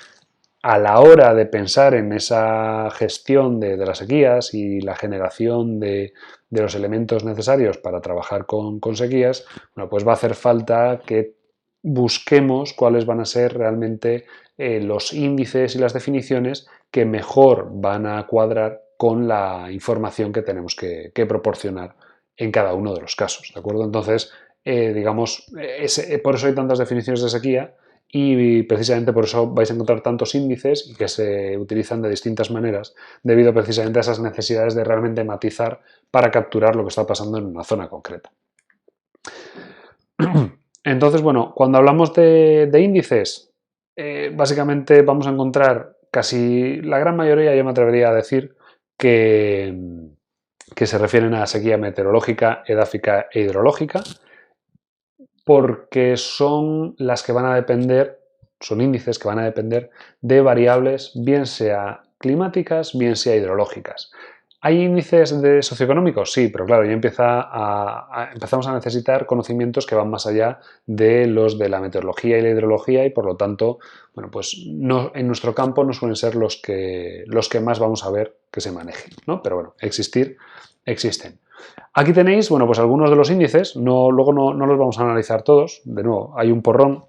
S1: a la hora de pensar en esa gestión de las sequías y la generación de los elementos necesarios para trabajar con sequías, bueno, pues va a hacer falta que busquemos cuáles van a ser realmente los índices y las definiciones que mejor van a cuadrar con la información que tenemos que proporcionar en cada uno de los casos, ¿de acuerdo? Entonces, digamos, por eso hay tantas definiciones de sequía y precisamente por eso vais a encontrar tantos índices y que se utilizan de distintas maneras debido precisamente a esas necesidades de realmente matizar para capturar lo que está pasando en una zona concreta. Entonces, bueno, cuando hablamos de índices, básicamente vamos a encontrar casi la gran mayoría, yo me atrevería a decir, que se refieren a sequía meteorológica, edáfica e hidrológica, porque son las que van a depender, son índices que van a depender de variables, bien sea climáticas, bien sea hidrológicas. ¿Hay índices de socioeconómicos? Sí, pero claro, ya empezamos a necesitar conocimientos que van más allá de los de la meteorología y la hidrología y por lo tanto, bueno, pues no, en nuestro campo no suelen ser los que más vamos a ver que se manejen, ¿no? Pero bueno, existen. Aquí tenéis, bueno, pues algunos de los índices, luego no los vamos a analizar todos, de nuevo, hay un porrón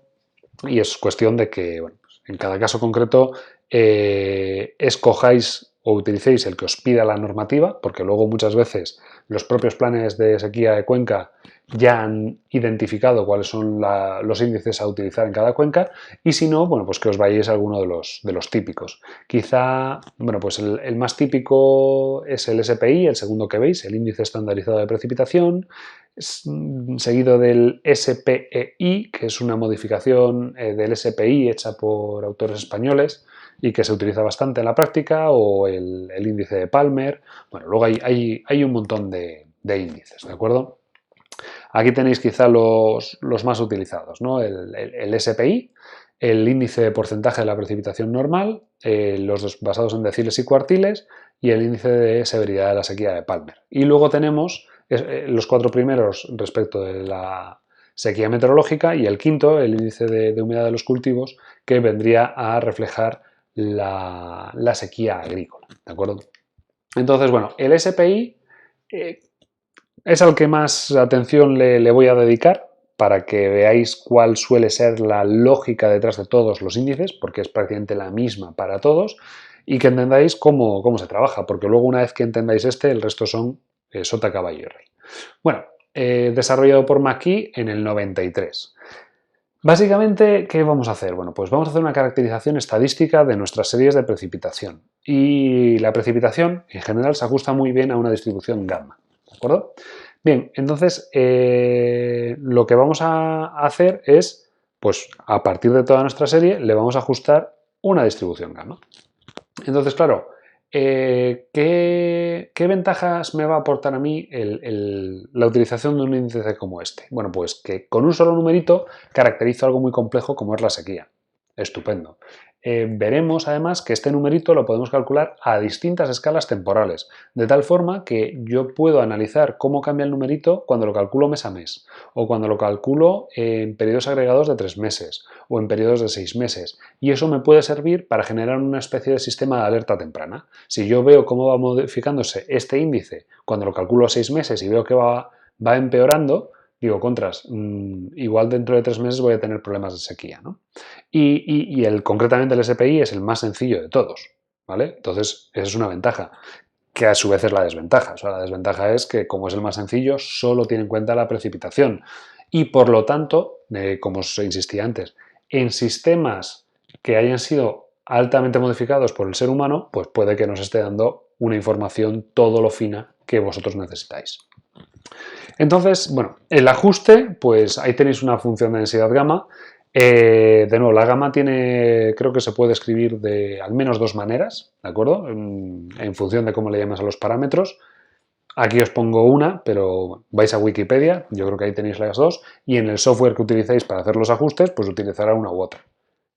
S1: y es cuestión de que, bueno, pues en cada caso concreto escojáis o utilicéis el que os pida la normativa, porque luego muchas veces los propios planes de sequía de cuenca ya han identificado cuáles son los índices a utilizar en cada cuenca y si no, bueno, pues que os vayáis a alguno de los típicos. Quizá, bueno, pues el más típico es el SPI, el segundo que veis, el índice estandarizado de precipitación, seguido del SPEI, que es una modificación del SPI hecha por autores españoles y que se utiliza bastante en la práctica, o el índice de Palmer. Bueno, luego hay un montón de índices, ¿de acuerdo? Aquí tenéis quizá los más utilizados, ¿no? El SPI, el índice de porcentaje de la precipitación normal, los basados en deciles y cuartiles y el índice de severidad de la sequía de Palmer. Y luego tenemos los cuatro primeros respecto de la sequía meteorológica y el quinto, el índice de humedad de los cultivos, que vendría a reflejar la sequía agrícola, ¿de acuerdo? Entonces, bueno, el SPI es al que más atención le voy a dedicar para que veáis cuál suele ser la lógica detrás de todos los índices, porque es prácticamente la misma para todos, y que entendáis cómo se trabaja, porque luego una vez que entendáis el resto son sota, caballo y rey. Bueno, desarrollado por McKee en el 93. Básicamente, ¿qué vamos a hacer? Bueno, pues vamos a hacer una caracterización estadística de nuestras series de precipitación. Y la precipitación, en general, se ajusta muy bien a una distribución gamma, ¿de acuerdo? Bien, entonces, lo que vamos a hacer es, pues, a partir de toda nuestra serie, le vamos a ajustar una distribución gamma. Entonces, claro, ¿qué ventajas me va a aportar a mí la utilización de un índice como este? Bueno, pues que con un solo numerito caracterizo algo muy complejo como es la sequía. Estupendo. Veremos además que este numerito lo podemos calcular a distintas escalas temporales, de tal forma que yo puedo analizar cómo cambia el numerito cuando lo calculo mes a mes, o cuando lo calculo en periodos agregados de 3 meses, o en periodos de 6 meses. Y eso me puede servir para generar una especie de sistema de alerta temprana. Si yo veo cómo va modificándose este índice cuando lo calculo a 6 meses y veo que va empeorando, digo, contras, igual dentro de 3 meses voy a tener problemas de sequía, ¿no? Y concretamente el SPI es el más sencillo de todos, ¿vale? Entonces, esa es una ventaja, que a su vez es la desventaja. O sea, la desventaja es que, como es el más sencillo, solo tiene en cuenta la precipitación. Y por lo tanto, como os insistí antes, en sistemas que hayan sido altamente modificados por el ser humano, pues puede que nos esté dando una información todo lo fina que vosotros necesitáis. Entonces, bueno, el ajuste, pues ahí tenéis una función de densidad gamma. De nuevo, la gamma creo que se puede escribir de al menos dos maneras, ¿de acuerdo? En función de cómo le llamas a los parámetros. Aquí os pongo una, pero vais a Wikipedia, yo creo que ahí tenéis las dos, y en el software que utilicéis para hacer los ajustes, pues utilizará una u otra.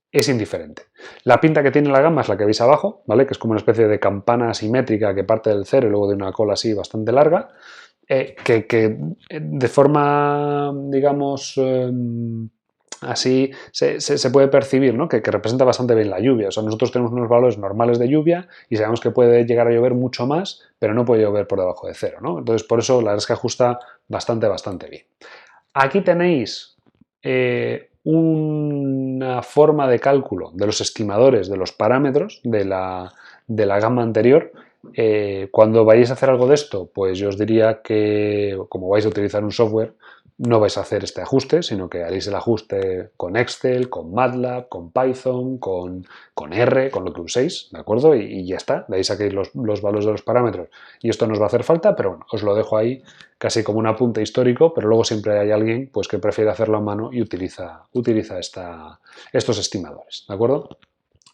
S1: Es indiferente. La pinta que tiene la gamma es la que veis abajo, ¿vale? Que es como una especie de campana asimétrica que parte del cero y luego de una cola así bastante larga, que de forma, digamos, así se puede percibir, ¿no? que representa bastante bien la lluvia. O sea, nosotros tenemos unos valores normales de lluvia y sabemos que puede llegar a llover mucho más, pero no puede llover por debajo de cero, ¿no? Entonces, por eso la verdad es que ajusta bastante bien. Aquí tenéis una forma de cálculo de los estimadores de los parámetros de la gama anterior. Cuando vayáis a hacer algo de esto, pues yo os diría que, como vais a utilizar un software, no vais a hacer este ajuste, sino que haréis el ajuste con Excel, con MATLAB, con Python, con R, con lo que uséis, ¿de acuerdo? Y ya está, de ahí saquéis los valores de los parámetros. Y esto nos va a hacer falta, pero bueno, os lo dejo ahí casi como un apunte histórico, pero luego siempre hay alguien pues, que prefiere hacerlo a mano y utiliza estos estimadores, ¿de acuerdo?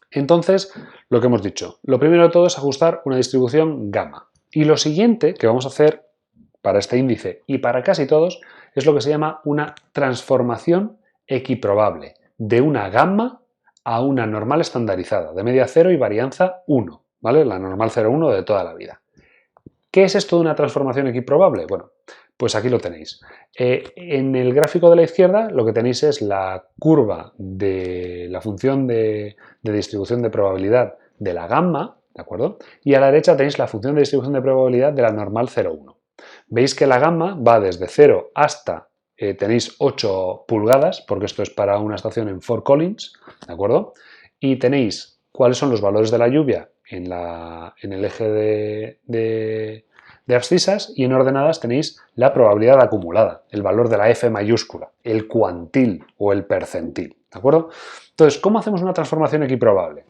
S1: Entonces, lo que hemos dicho, lo primero de todo es ajustar una distribución gamma. Y lo siguiente que vamos a hacer para este índice y para casi todos es lo que se llama una transformación equiprobable de una gamma a una normal estandarizada de media 0 y varianza 1, ¿vale? La normal 0,1 de toda la vida. ¿Qué es esto de una transformación equiprobable? Bueno, pues aquí lo tenéis. En el gráfico de la izquierda lo que tenéis es la curva de la función de distribución de probabilidad de la gamma, ¿de acuerdo? Y a la derecha tenéis la función de distribución de probabilidad de la normal 0,1. Veis que la gamma va desde 0 hasta, tenéis 8 pulgadas, porque esto es para una estación en Fort Collins, ¿de acuerdo? Y tenéis cuáles son los valores de la lluvia en el eje de abscisas, y en ordenadas tenéis la probabilidad acumulada, el valor de la F mayúscula, el cuantil o el percentil, ¿de acuerdo? Entonces, ¿cómo hacemos una transformación equiprobable?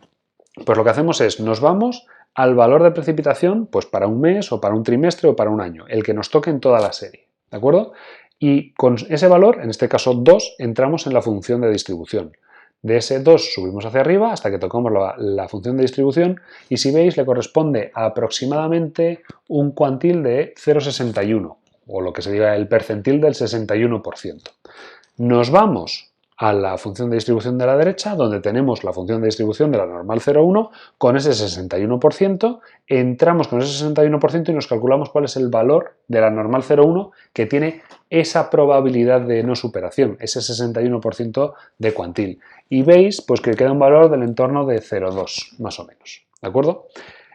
S1: Pues lo que hacemos es, nos vamos al valor de precipitación pues para un mes o para un trimestre o para un año, el que nos toque en toda la serie, ¿de acuerdo? Y con ese valor, en este caso 2, entramos en la función de distribución. De ese 2 subimos hacia arriba hasta que tocamos la función de distribución y si veis le corresponde a aproximadamente un cuantil de 0,61 o lo que se diga el percentil del 61%. Nos vamos a la función de distribución de la derecha, donde tenemos la función de distribución de la normal 0,1 con ese 61%, entramos con ese 61% y nos calculamos cuál es el valor de la normal 0,1 que tiene esa probabilidad de no superación, ese 61% de cuantil. Y veis pues, que queda un valor del entorno de 0,2 más o menos, ¿de acuerdo?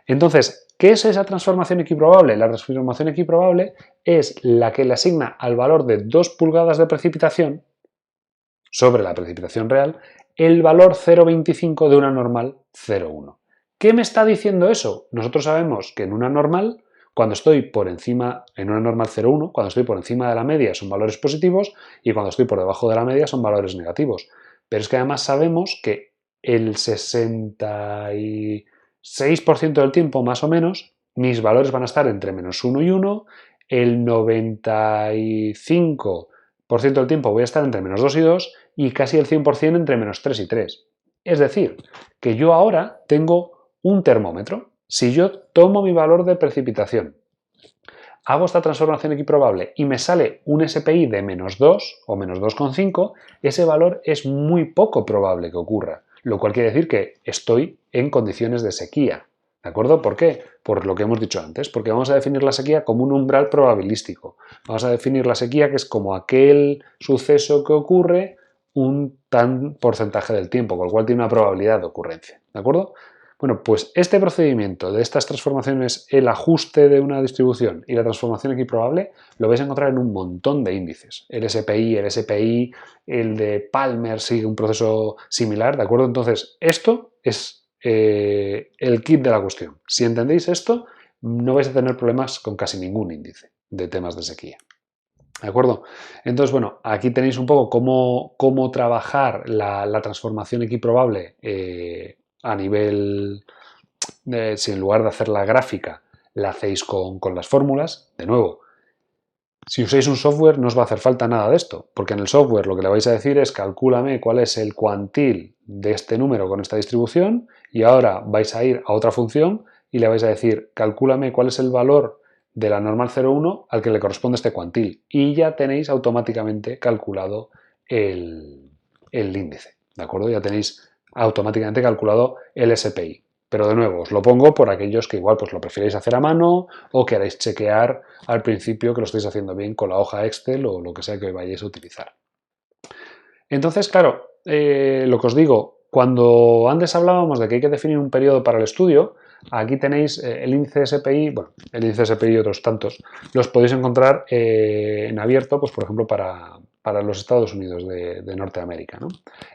S1: Entonces, ¿qué es esa transformación equiprobable? La transformación equiprobable es la que le asigna al valor de 2 pulgadas de precipitación sobre la precipitación real, el valor 0,25 de una normal 0,1. ¿Qué me está diciendo eso? Nosotros sabemos que en una normal, cuando estoy por encima, en una normal 0,1, cuando estoy por encima de la media son valores positivos y cuando estoy por debajo de la media son valores negativos. Pero es que además sabemos que el 66% del tiempo más o menos mis valores van a estar entre menos 1 y 1, el 95% del tiempo voy a estar entre menos 2 y 2 y casi el 100% entre menos 3 y 3. Es decir, que yo ahora tengo un termómetro. Si yo tomo mi valor de precipitación, hago esta transformación equiprobable y me sale un SPI de menos 2 o menos 2,5, ese valor es muy poco probable que ocurra, lo cual quiere decir que estoy en condiciones de sequía. ¿De acuerdo? ¿Por qué? Por lo que hemos dicho antes, porque vamos a definir la sequía como un umbral probabilístico. Vamos a definir la sequía que es como aquel suceso que ocurre un tan porcentaje del tiempo, con lo cual tiene una probabilidad de ocurrencia. ¿De acuerdo? Bueno, pues este procedimiento de estas transformaciones, el ajuste de una distribución y la transformación equiprobable, lo vais a encontrar en un montón de índices. El SPI, el de Palmer sigue un proceso similar, ¿de acuerdo? Entonces, esto es el kit de la cuestión. Si entendéis esto, no vais a tener problemas con casi ningún índice de temas de sequía. ¿De acuerdo? Entonces, bueno, aquí tenéis un poco cómo trabajar la transformación equiprobable a nivel, si en lugar de hacer la gráfica la hacéis con las fórmulas. De nuevo, si usáis un software no os va a hacer falta nada de esto, porque en el software lo que le vais a decir es calcúlame cuál es el cuantil de este número con esta distribución y ahora vais a ir a otra función y le vais a decir calcúlame cuál es el valor de la normal 0,1 al que le corresponde este cuantil y ya tenéis automáticamente calculado el índice, ¿de acuerdo? Ya tenéis automáticamente calculado el SPI. Pero de nuevo, os lo pongo por aquellos que igual pues lo preferéis hacer a mano o queráis chequear al principio que lo estáis haciendo bien con la hoja Excel o lo que sea que vayáis a utilizar. Entonces, claro, lo que os digo, cuando antes hablábamos de que hay que definir un periodo para el estudio, aquí tenéis el índice SPI, bueno, el índice SPI y otros tantos, los podéis encontrar en abierto, pues por ejemplo, para para los Estados Unidos de Norteamérica, ¿no?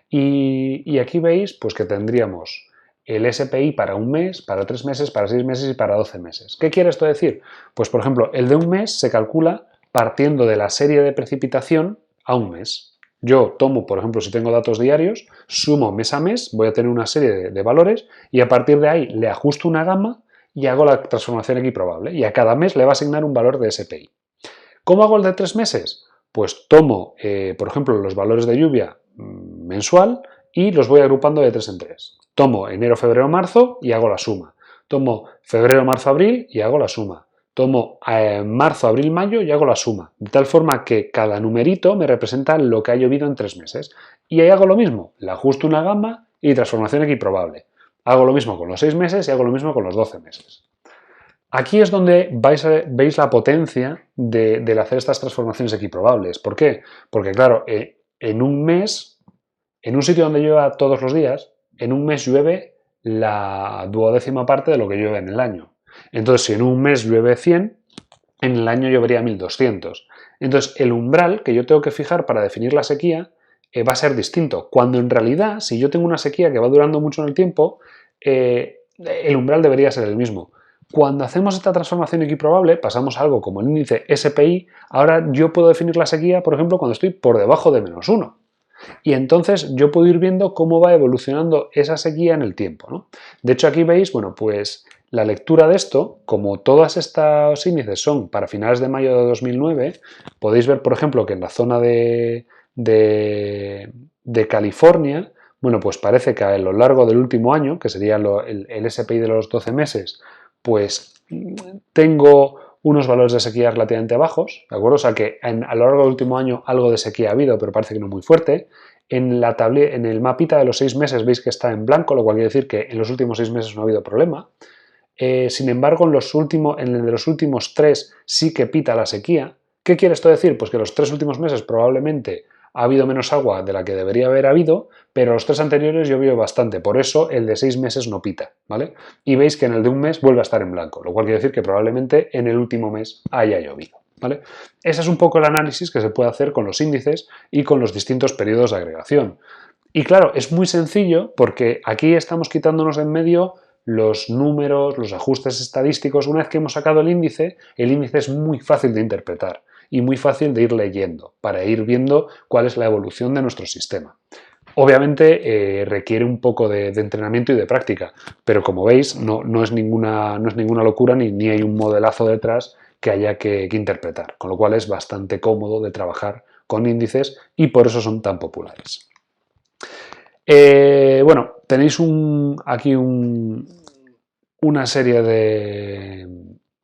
S1: Y aquí veis pues, que tendríamos el SPI para un mes, para 3 meses, para 6 meses y para 12 meses. ¿Qué quiere esto decir? Pues, por ejemplo, el de un mes se calcula partiendo de la serie de precipitación a un mes. Yo tomo, por ejemplo, si tengo datos diarios, sumo mes a mes, voy a tener una serie de valores y a partir de ahí le ajusto una gama y hago la transformación equiprobable. Y a cada mes le va a asignar un valor de SPI. ¿Cómo hago el de 3 meses? Pues tomo, por ejemplo, los valores de lluvia mensual y los voy agrupando de 3 en 3. Tomo enero, febrero, marzo y hago la suma. Tomo febrero, marzo, abril y hago la suma. Tomo marzo, abril, mayo y hago la suma. De tal forma que cada numerito me representa lo que ha llovido en 3 meses. Y ahí hago lo mismo. Le ajusto una gama y transformación equiprobable. Hago lo mismo con los 6 meses y hago lo mismo con los 12 meses. Aquí es donde veis la potencia de hacer estas transformaciones equiprobables. ¿Por qué? Porque, claro, en un mes, en un sitio donde llueva todos los días, en un mes llueve la duodécima parte de lo que llueve en el año. Entonces, si en un mes llueve 100, en el año llovería 1200. Entonces, el umbral que yo tengo que fijar para definir la sequía va a ser distinto. Cuando en realidad, si yo tengo una sequía que va durando mucho en el tiempo, el umbral debería ser el mismo. Cuando hacemos esta transformación equiprobable, pasamos a algo como el índice SPI. Ahora yo puedo definir la sequía, por ejemplo, cuando estoy por debajo de -1. Y entonces yo puedo ir viendo cómo va evolucionando esa sequía en el tiempo, ¿no? De hecho, aquí veis, bueno, pues la lectura de esto, como todos estos índices son para finales de mayo de 2009, podéis ver, por ejemplo, que en la zona de California, bueno, pues parece que a lo largo del último año, que sería el SPI de los 12 meses, pues tengo unos valores de sequía relativamente bajos, ¿de acuerdo? O sea que a lo largo del último año algo de sequía ha habido, pero parece que no muy fuerte. En el mapita de los 6 meses veis que está en blanco, lo cual quiere decir que en los últimos 6 meses no ha habido problema. Sin embargo, en el de los últimos 3 sí que pita la sequía. ¿Qué quiere esto decir? Pues que los 3 últimos meses probablemente ha habido menos agua de la que debería haber habido, pero los 3 anteriores llovió bastante, por eso el de 6 meses no pita, ¿vale? Y veis que en el de un mes vuelve a estar en blanco, lo cual quiere decir que probablemente en el último mes haya llovido, ¿vale? Ese es un poco el análisis que se puede hacer con los índices y con los distintos periodos de agregación. Y claro, es muy sencillo porque aquí estamos quitándonos de en medio los números, los ajustes estadísticos. Una vez que hemos sacado el índice es muy fácil de interpretar y muy fácil de ir leyendo para ir viendo cuál es la evolución de nuestro sistema. Obviamente requiere un poco de entrenamiento y de práctica, pero como veis no es ninguna locura ni hay un modelazo detrás que haya que interpretar, con lo cual es bastante cómodo de trabajar con índices y por eso son tan populares. Bueno, tenéis aquí una serie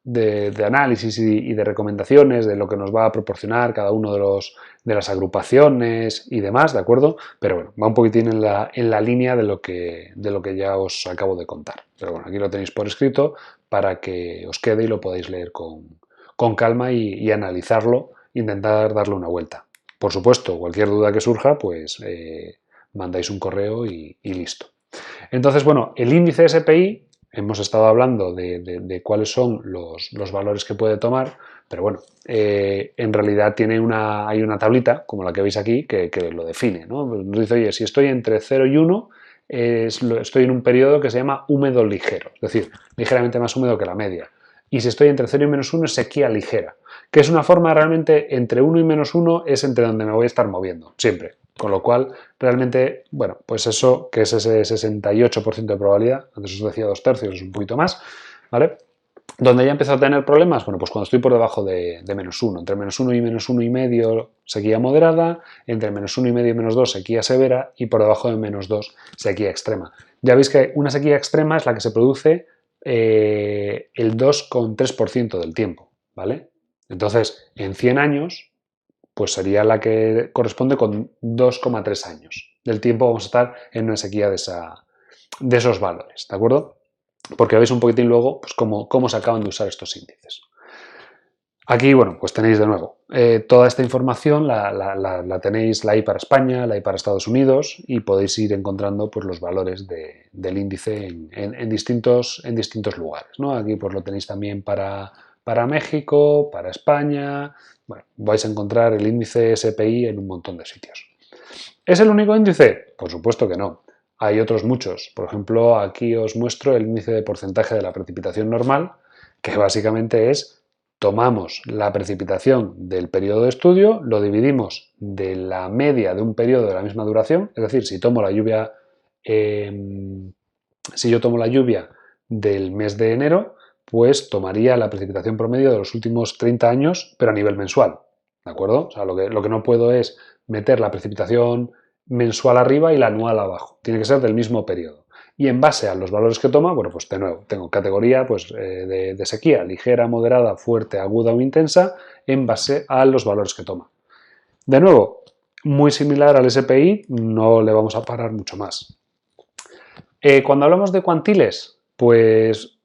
S1: de análisis y de recomendaciones de lo que nos va a proporcionar cada uno de las agrupaciones y demás, ¿de acuerdo? Pero bueno, va un poquitín en la línea de lo que ya os acabo de contar. Pero bueno, aquí lo tenéis por escrito para que os quede y lo podáis leer con calma y analizarlo, intentar darle una vuelta. Por supuesto, cualquier duda que surja, pues mandáis un correo y listo. Entonces, bueno, el índice SPI, hemos estado hablando de cuáles son los valores que puede tomar, pero bueno, en realidad hay una tablita, como la que veis aquí, que lo define, ¿no? Nos dice, oye, si estoy entre 0 y 1, estoy en un periodo que se llama húmedo ligero, es decir, ligeramente más húmedo que la media. Y si estoy entre 0 y -1 es sequía ligera, que es una forma realmente entre 1 y -1 es entre donde me voy a estar moviendo, siempre. Con lo cual, realmente, bueno, pues eso, que es ese 68% de probabilidad, antes os decía 2/3, es un poquito más, ¿vale? Donde ya empiezo a tener problemas, bueno, pues cuando estoy por debajo de -1, entre -1 y -1,5 sequía moderada, entre -1,5 y -2 sequía severa y por debajo de -2 sequía extrema. Ya veis que una sequía extrema es la que se produce el 2,3% del tiempo, ¿vale? Entonces, en 100 años, pues sería la que corresponde con 2,3 años. Del tiempo vamos a estar en una sequía de esos valores, ¿de acuerdo? Porque veis un poquitín luego pues, cómo se acaban de usar estos índices. Aquí, bueno, pues tenéis de nuevo toda esta información, la tenéis, la hay para España, la hay para Estados Unidos y podéis ir encontrando pues, los valores del índice en distintos lugares, ¿no? Aquí pues lo tenéis también para para México, para España. Bueno, vais a encontrar el índice SPI en un montón de sitios. ¿Es el único índice? Por supuesto que no. Hay otros muchos. Por ejemplo, aquí os muestro el índice de porcentaje de la precipitación normal, que básicamente es tomamos la precipitación del periodo de estudio, lo dividimos de la media de un periodo de la misma duración, es decir, si tomo la lluvia, si yo tomo la lluvia del mes de enero, pues tomaría la precipitación promedio de los últimos 30 años, pero a nivel mensual, ¿de acuerdo? O sea, lo que no puedo es meter la precipitación mensual arriba y la anual abajo. Tiene que ser del mismo periodo. Y en base a los valores que toma, bueno, pues de nuevo, tengo categoría pues, de sequía, ligera, moderada, fuerte, aguda o intensa, en base a los valores que toma. De nuevo, muy similar al SPI, no le vamos a parar mucho más. Cuando hablamos de cuantiles, pues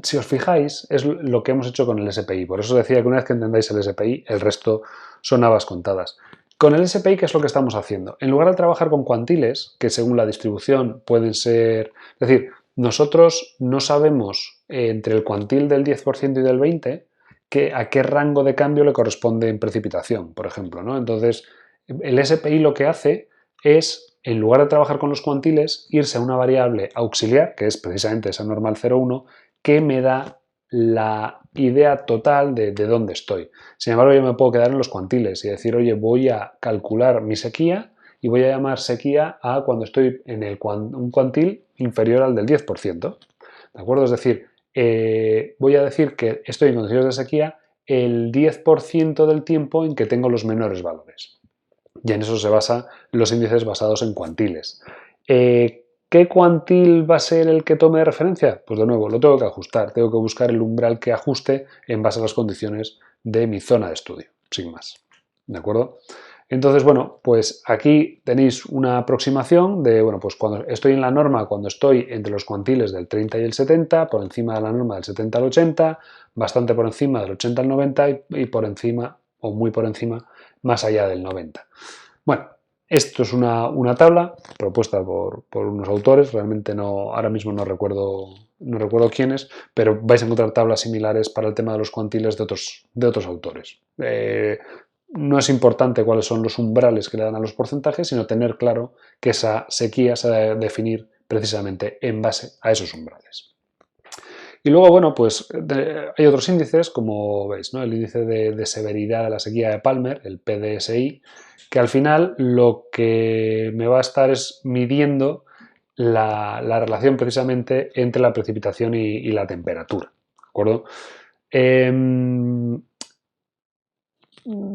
S1: si os fijáis, es lo que hemos hecho con el SPI. Por eso os decía que una vez que entendáis el SPI, el resto son habas contadas. Con el SPI, ¿qué es lo que estamos haciendo? En lugar de trabajar con cuantiles, que según la distribución pueden ser... Es decir, nosotros no sabemos entre el cuantil del 10% y del 20% a qué rango de cambio le corresponde en precipitación, por ejemplo, ¿no? Entonces, el SPI lo que hace es, en lugar de trabajar con los cuantiles, irse a una variable auxiliar, que es precisamente esa normal 0,1, que me da la idea total de dónde estoy. Sin embargo, yo me puedo quedar en los cuantiles y decir, oye, voy a calcular mi sequía y voy a llamar sequía a cuando estoy en un cuantil inferior al del 10%. ¿De acuerdo? Es decir, voy a decir que estoy en condiciones de sequía el 10% del tiempo en que tengo los menores valores. Y en eso se basan los índices basados en cuantiles. ¿Qué cuantil va a ser el que tome de referencia? Pues de nuevo, lo tengo que ajustar. Tengo que buscar el umbral que ajuste en base a las condiciones de mi zona de estudio, sin más. ¿De acuerdo? Entonces, bueno, pues aquí tenéis una aproximación de, bueno, pues cuando estoy en la norma, cuando estoy entre los cuantiles del 30 y el 70, por encima de la norma del 70 al 80, bastante por encima del 80 al 90 y por encima, o muy por encima, más allá del 90. Bueno, esto es una tabla propuesta por unos autores, realmente no, ahora mismo no recuerdo quiénes, pero vais a encontrar tablas similares para el tema de los cuantiles de otros autores. No es importante cuáles son los umbrales que le dan a los porcentajes, sino tener claro que esa sequía se debe definir precisamente en base a esos umbrales. Y luego, bueno, pues hay otros índices, como veis, ¿no? El índice de severidad de la sequía de Palmer, el PDSI, que al final lo que me va a estar es midiendo la relación precisamente entre la precipitación y la temperatura. ¿De acuerdo?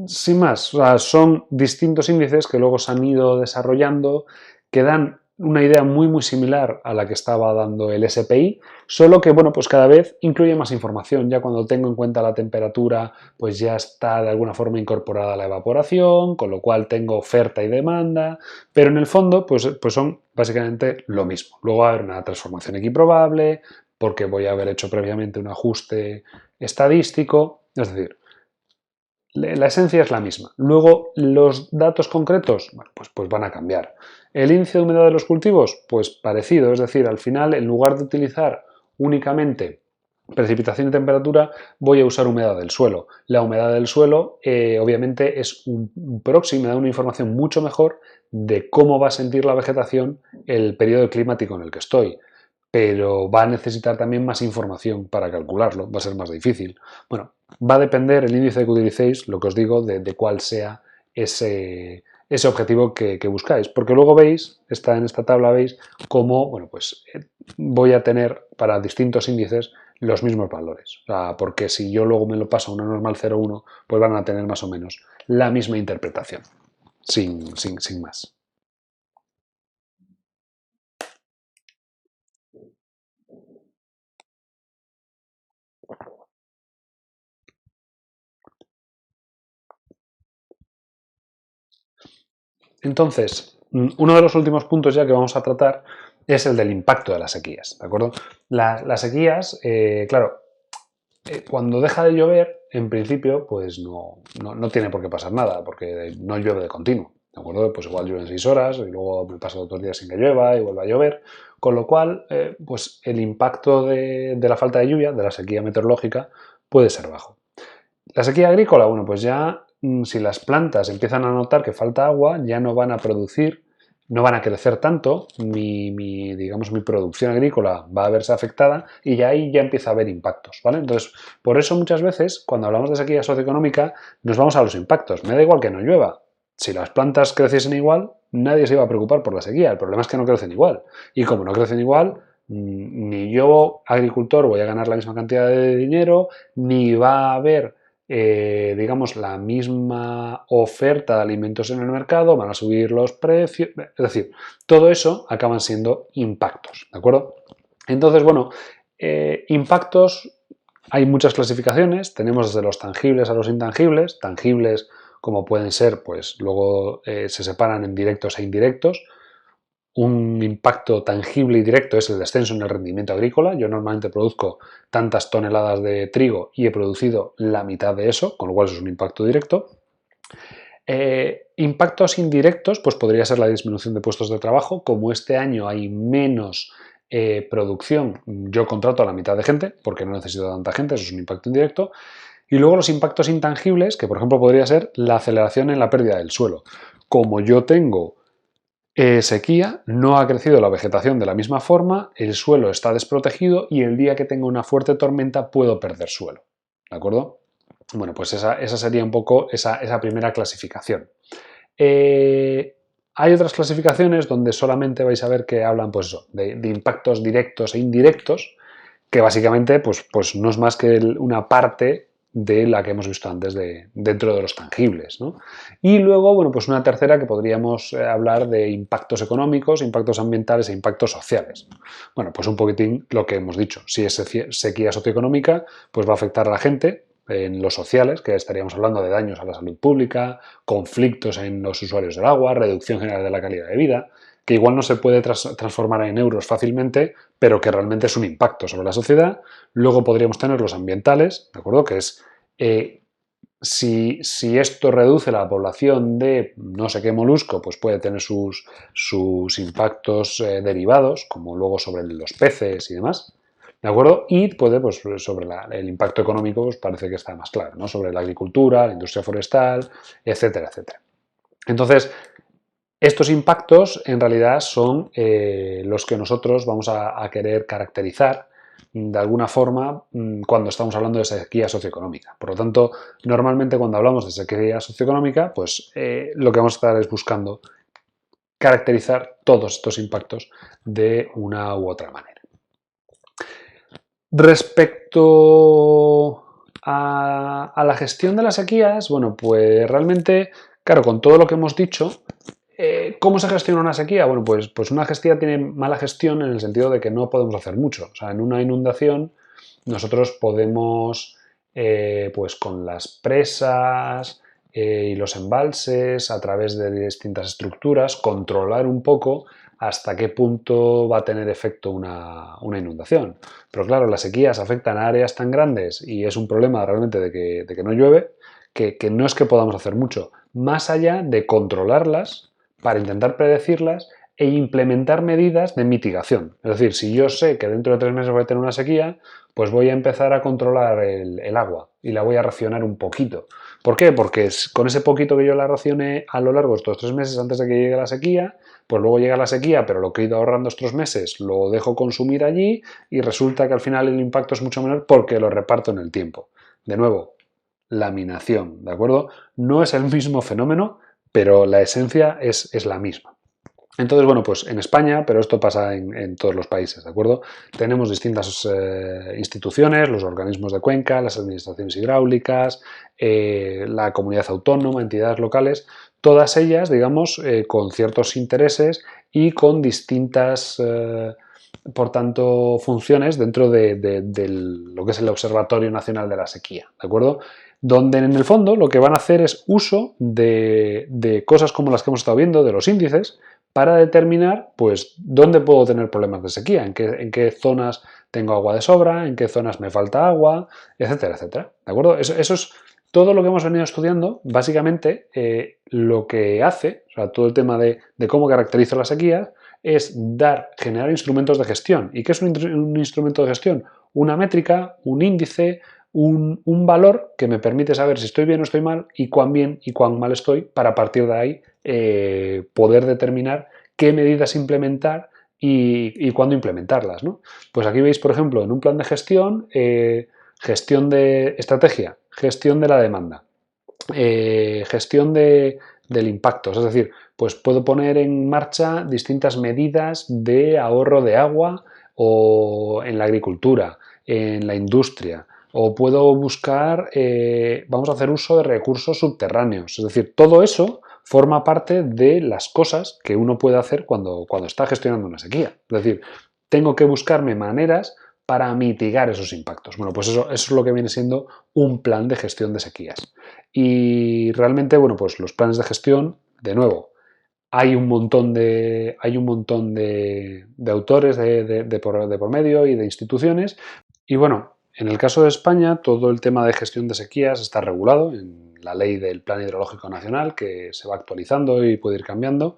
S1: Sin más, o sea, son distintos índices que luego se han ido desarrollando, que dan una idea muy similar a la que estaba dando el SPI, solo que bueno, pues cada vez incluye más información. Ya cuando tengo en cuenta la temperatura, pues ya está de alguna forma incorporada la evaporación, con lo cual tengo oferta y demanda, pero en el fondo pues son básicamente lo mismo. Luego va a haber una transformación equiprobable, porque voy a haber hecho previamente un ajuste estadístico, es decir, la esencia es la misma. Luego, los datos concretos, bueno, pues van a cambiar. El índice de humedad de los cultivos, pues parecido. Es decir, al final, en lugar de utilizar únicamente precipitación y temperatura, voy a usar humedad del suelo. La humedad del suelo, obviamente, es un proxy, me da una información mucho mejor de cómo va a sentir la vegetación el periodo climático en el que estoy, pero va a necesitar también más información para calcularlo, va a ser más difícil. Bueno, va a depender el índice que utilicéis, lo que os digo, de cuál sea ese objetivo que buscáis. Porque luego veis, en esta tabla veis cómo, bueno, pues voy a tener para distintos índices los mismos valores. O sea, porque si yo luego me lo paso a una normal 0,1, pues van a tener más o menos la misma interpretación, sin más. Entonces, uno de los últimos puntos ya que vamos a tratar es el del impacto de las sequías, ¿de acuerdo? Las sequías, claro, cuando deja de llover, en principio, pues no tiene por qué pasar nada, porque no llueve de continuo, ¿de acuerdo? Pues igual llueve en 6 horas y luego me pasa otros días sin que llueva y vuelve a llover, con lo cual, pues el impacto de la falta de lluvia, de la sequía meteorológica, puede ser bajo. La sequía agrícola, bueno, pues ya si las plantas empiezan a notar que falta agua, ya no van a producir, no van a crecer tanto, digamos, mi producción agrícola va a verse afectada y ya ahí ya empieza a haber impactos, ¿vale? Entonces, por eso muchas veces, cuando hablamos de sequía socioeconómica, nos vamos a los impactos. Me da igual que no llueva. Si las plantas creciesen igual, nadie se iba a preocupar por la sequía. El problema es que no crecen igual. Y como no crecen igual, ni yo, agricultor, voy a ganar la misma cantidad de dinero, ni va a haber digamos, la misma oferta de alimentos en el mercado, van a subir los precios, es decir, todo eso acaban siendo impactos, ¿de acuerdo? Entonces, bueno, impactos, hay muchas clasificaciones, tenemos desde los tangibles a los intangibles, tangibles como pueden ser, pues luego se separan en directos e indirectos. Un impacto tangible y directo es el descenso en el rendimiento agrícola. Yo normalmente produzco tantas toneladas de trigo y he producido la mitad de eso, con lo cual eso es un impacto directo. Impactos indirectos, pues podría ser la disminución de puestos de trabajo. Como este año hay menos producción, yo contrato a la mitad de gente porque no necesito tanta gente, eso es un impacto indirecto. Y luego los impactos intangibles, que por ejemplo podría ser la aceleración en la pérdida del suelo. Como yo tengo sequía, no ha crecido la vegetación de la misma forma, el suelo está desprotegido y el día que tenga una fuerte tormenta puedo perder suelo. ¿De acuerdo? Bueno, pues esa sería un poco esa primera clasificación. Hay otras clasificaciones donde solamente vais a ver que hablan pues eso, de impactos directos e indirectos, que básicamente pues no es más que una parte de la que hemos visto antes dentro de los tangibles, ¿no? Y luego, bueno, pues una tercera que podríamos hablar de impactos económicos, impactos ambientales e impactos sociales. Bueno, pues un poquitín lo que hemos dicho. Si es sequía socioeconómica, pues va a afectar a la gente en los sociales, que estaríamos hablando de daños a la salud pública, conflictos en los usuarios del agua, reducción general de la calidad de vida, que igual no se puede transformar en euros fácilmente, pero que realmente es un impacto sobre la sociedad. Luego podríamos tener los ambientales, ¿de acuerdo? Que es si esto reduce la población de no sé qué molusco, pues puede tener sus impactos derivados, como luego sobre los peces y demás. ¿De acuerdo? Y puede, pues sobre el impacto económico, pues parece que está más claro, ¿no? Sobre la agricultura, la industria forestal, etcétera, etcétera. Entonces, estos impactos en realidad son los que nosotros vamos a querer caracterizar de alguna forma cuando estamos hablando de sequía socioeconómica. Por lo tanto, normalmente cuando hablamos de sequía socioeconómica, pues lo que vamos a estar es buscando caracterizar todos estos impactos de una u otra manera. Respecto a la gestión de las sequías, bueno, pues realmente, claro, con todo lo que hemos dicho, ¿cómo se gestiona una sequía? Bueno, pues una sequía tiene mala gestión en el sentido de que no podemos hacer mucho. O sea, en una inundación nosotros podemos, pues con las presas y los embalses, a través de distintas estructuras, controlar un poco hasta qué punto va a tener efecto una inundación. Pero claro, las sequías afectan a áreas tan grandes y es un problema realmente de que no llueve, que no es que podamos hacer mucho, más allá de controlarlas para intentar predecirlas e implementar medidas de mitigación. Es decir, si yo sé que dentro de 3 meses voy a tener una sequía, pues voy a empezar a controlar el agua y la voy a racionar un poquito. ¿Por qué? Porque con ese poquito que yo la racione a lo largo de estos 3 meses antes de que llegue la sequía, pues luego llega la sequía, pero lo que he ido ahorrando estos meses lo dejo consumir allí y resulta que al final el impacto es mucho menor porque lo reparto en el tiempo. De nuevo, laminación, ¿de acuerdo? No es el mismo fenómeno, pero la esencia es la misma. Entonces, bueno, pues en España, pero esto pasa en todos los países, ¿de acuerdo? Tenemos distintas instituciones, los organismos de cuenca, las administraciones hidráulicas, la comunidad autónoma, entidades locales, todas ellas, digamos, con ciertos intereses y con distintas, por tanto, funciones dentro de lo que es el Observatorio Nacional de la Sequía, ¿de acuerdo? Donde en el fondo lo que van a hacer es uso de cosas como las que hemos estado viendo, de los índices, para determinar pues dónde puedo tener problemas de sequía, en qué zonas tengo agua de sobra, en qué zonas me falta agua, etcétera, etcétera. ¿De acuerdo? Eso es todo lo que hemos venido estudiando. Básicamente lo que hace, o sea, todo el tema de cómo caracterizo la sequía, es generar instrumentos de gestión. ¿Y qué es un instrumento de gestión? Una métrica, un índice, un valor que me permite saber si estoy bien o estoy mal y cuán bien y cuán mal estoy para a partir de ahí poder determinar qué medidas implementar y cuándo implementarlas, ¿no? Pues aquí veis, por ejemplo, en un plan de gestión, gestión de estrategia, gestión de la demanda, gestión del impacto, es decir, pues puedo poner en marcha distintas medidas de ahorro de agua o en la agricultura, en la industria, o puedo buscar, vamos a hacer uso de recursos subterráneos, es decir, todo eso forma parte de las cosas que uno puede hacer cuando está gestionando una sequía, es decir, tengo que buscarme maneras para mitigar esos impactos. Bueno, pues eso es lo que viene siendo un plan de gestión de sequías. Y realmente, bueno, pues los planes de gestión, de nuevo, hay un montón de autores de por medio y de instituciones. Y bueno, en el caso de España, todo el tema de gestión de sequías está regulado en la ley del Plan Hidrológico Nacional, que se va actualizando y puede ir cambiando,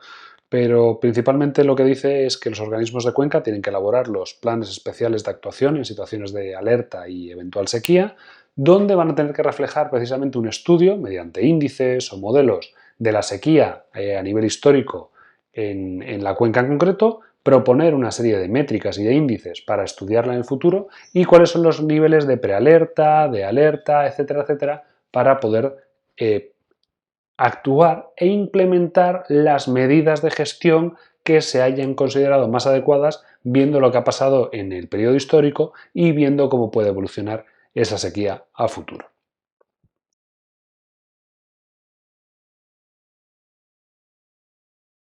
S1: pero principalmente lo que dice es que los organismos de cuenca tienen que elaborar los planes especiales de actuación en situaciones de alerta y eventual sequía, donde van a tener que reflejar precisamente un estudio mediante índices o modelos de la sequía a nivel histórico en la cuenca en concreto, proponer una serie de métricas y de índices para estudiarla en el futuro y cuáles son los niveles de prealerta, de alerta, etcétera, etcétera, para poder actuar e implementar las medidas de gestión que se hayan considerado más adecuadas viendo lo que ha pasado en el periodo histórico y viendo cómo puede evolucionar esa sequía a futuro.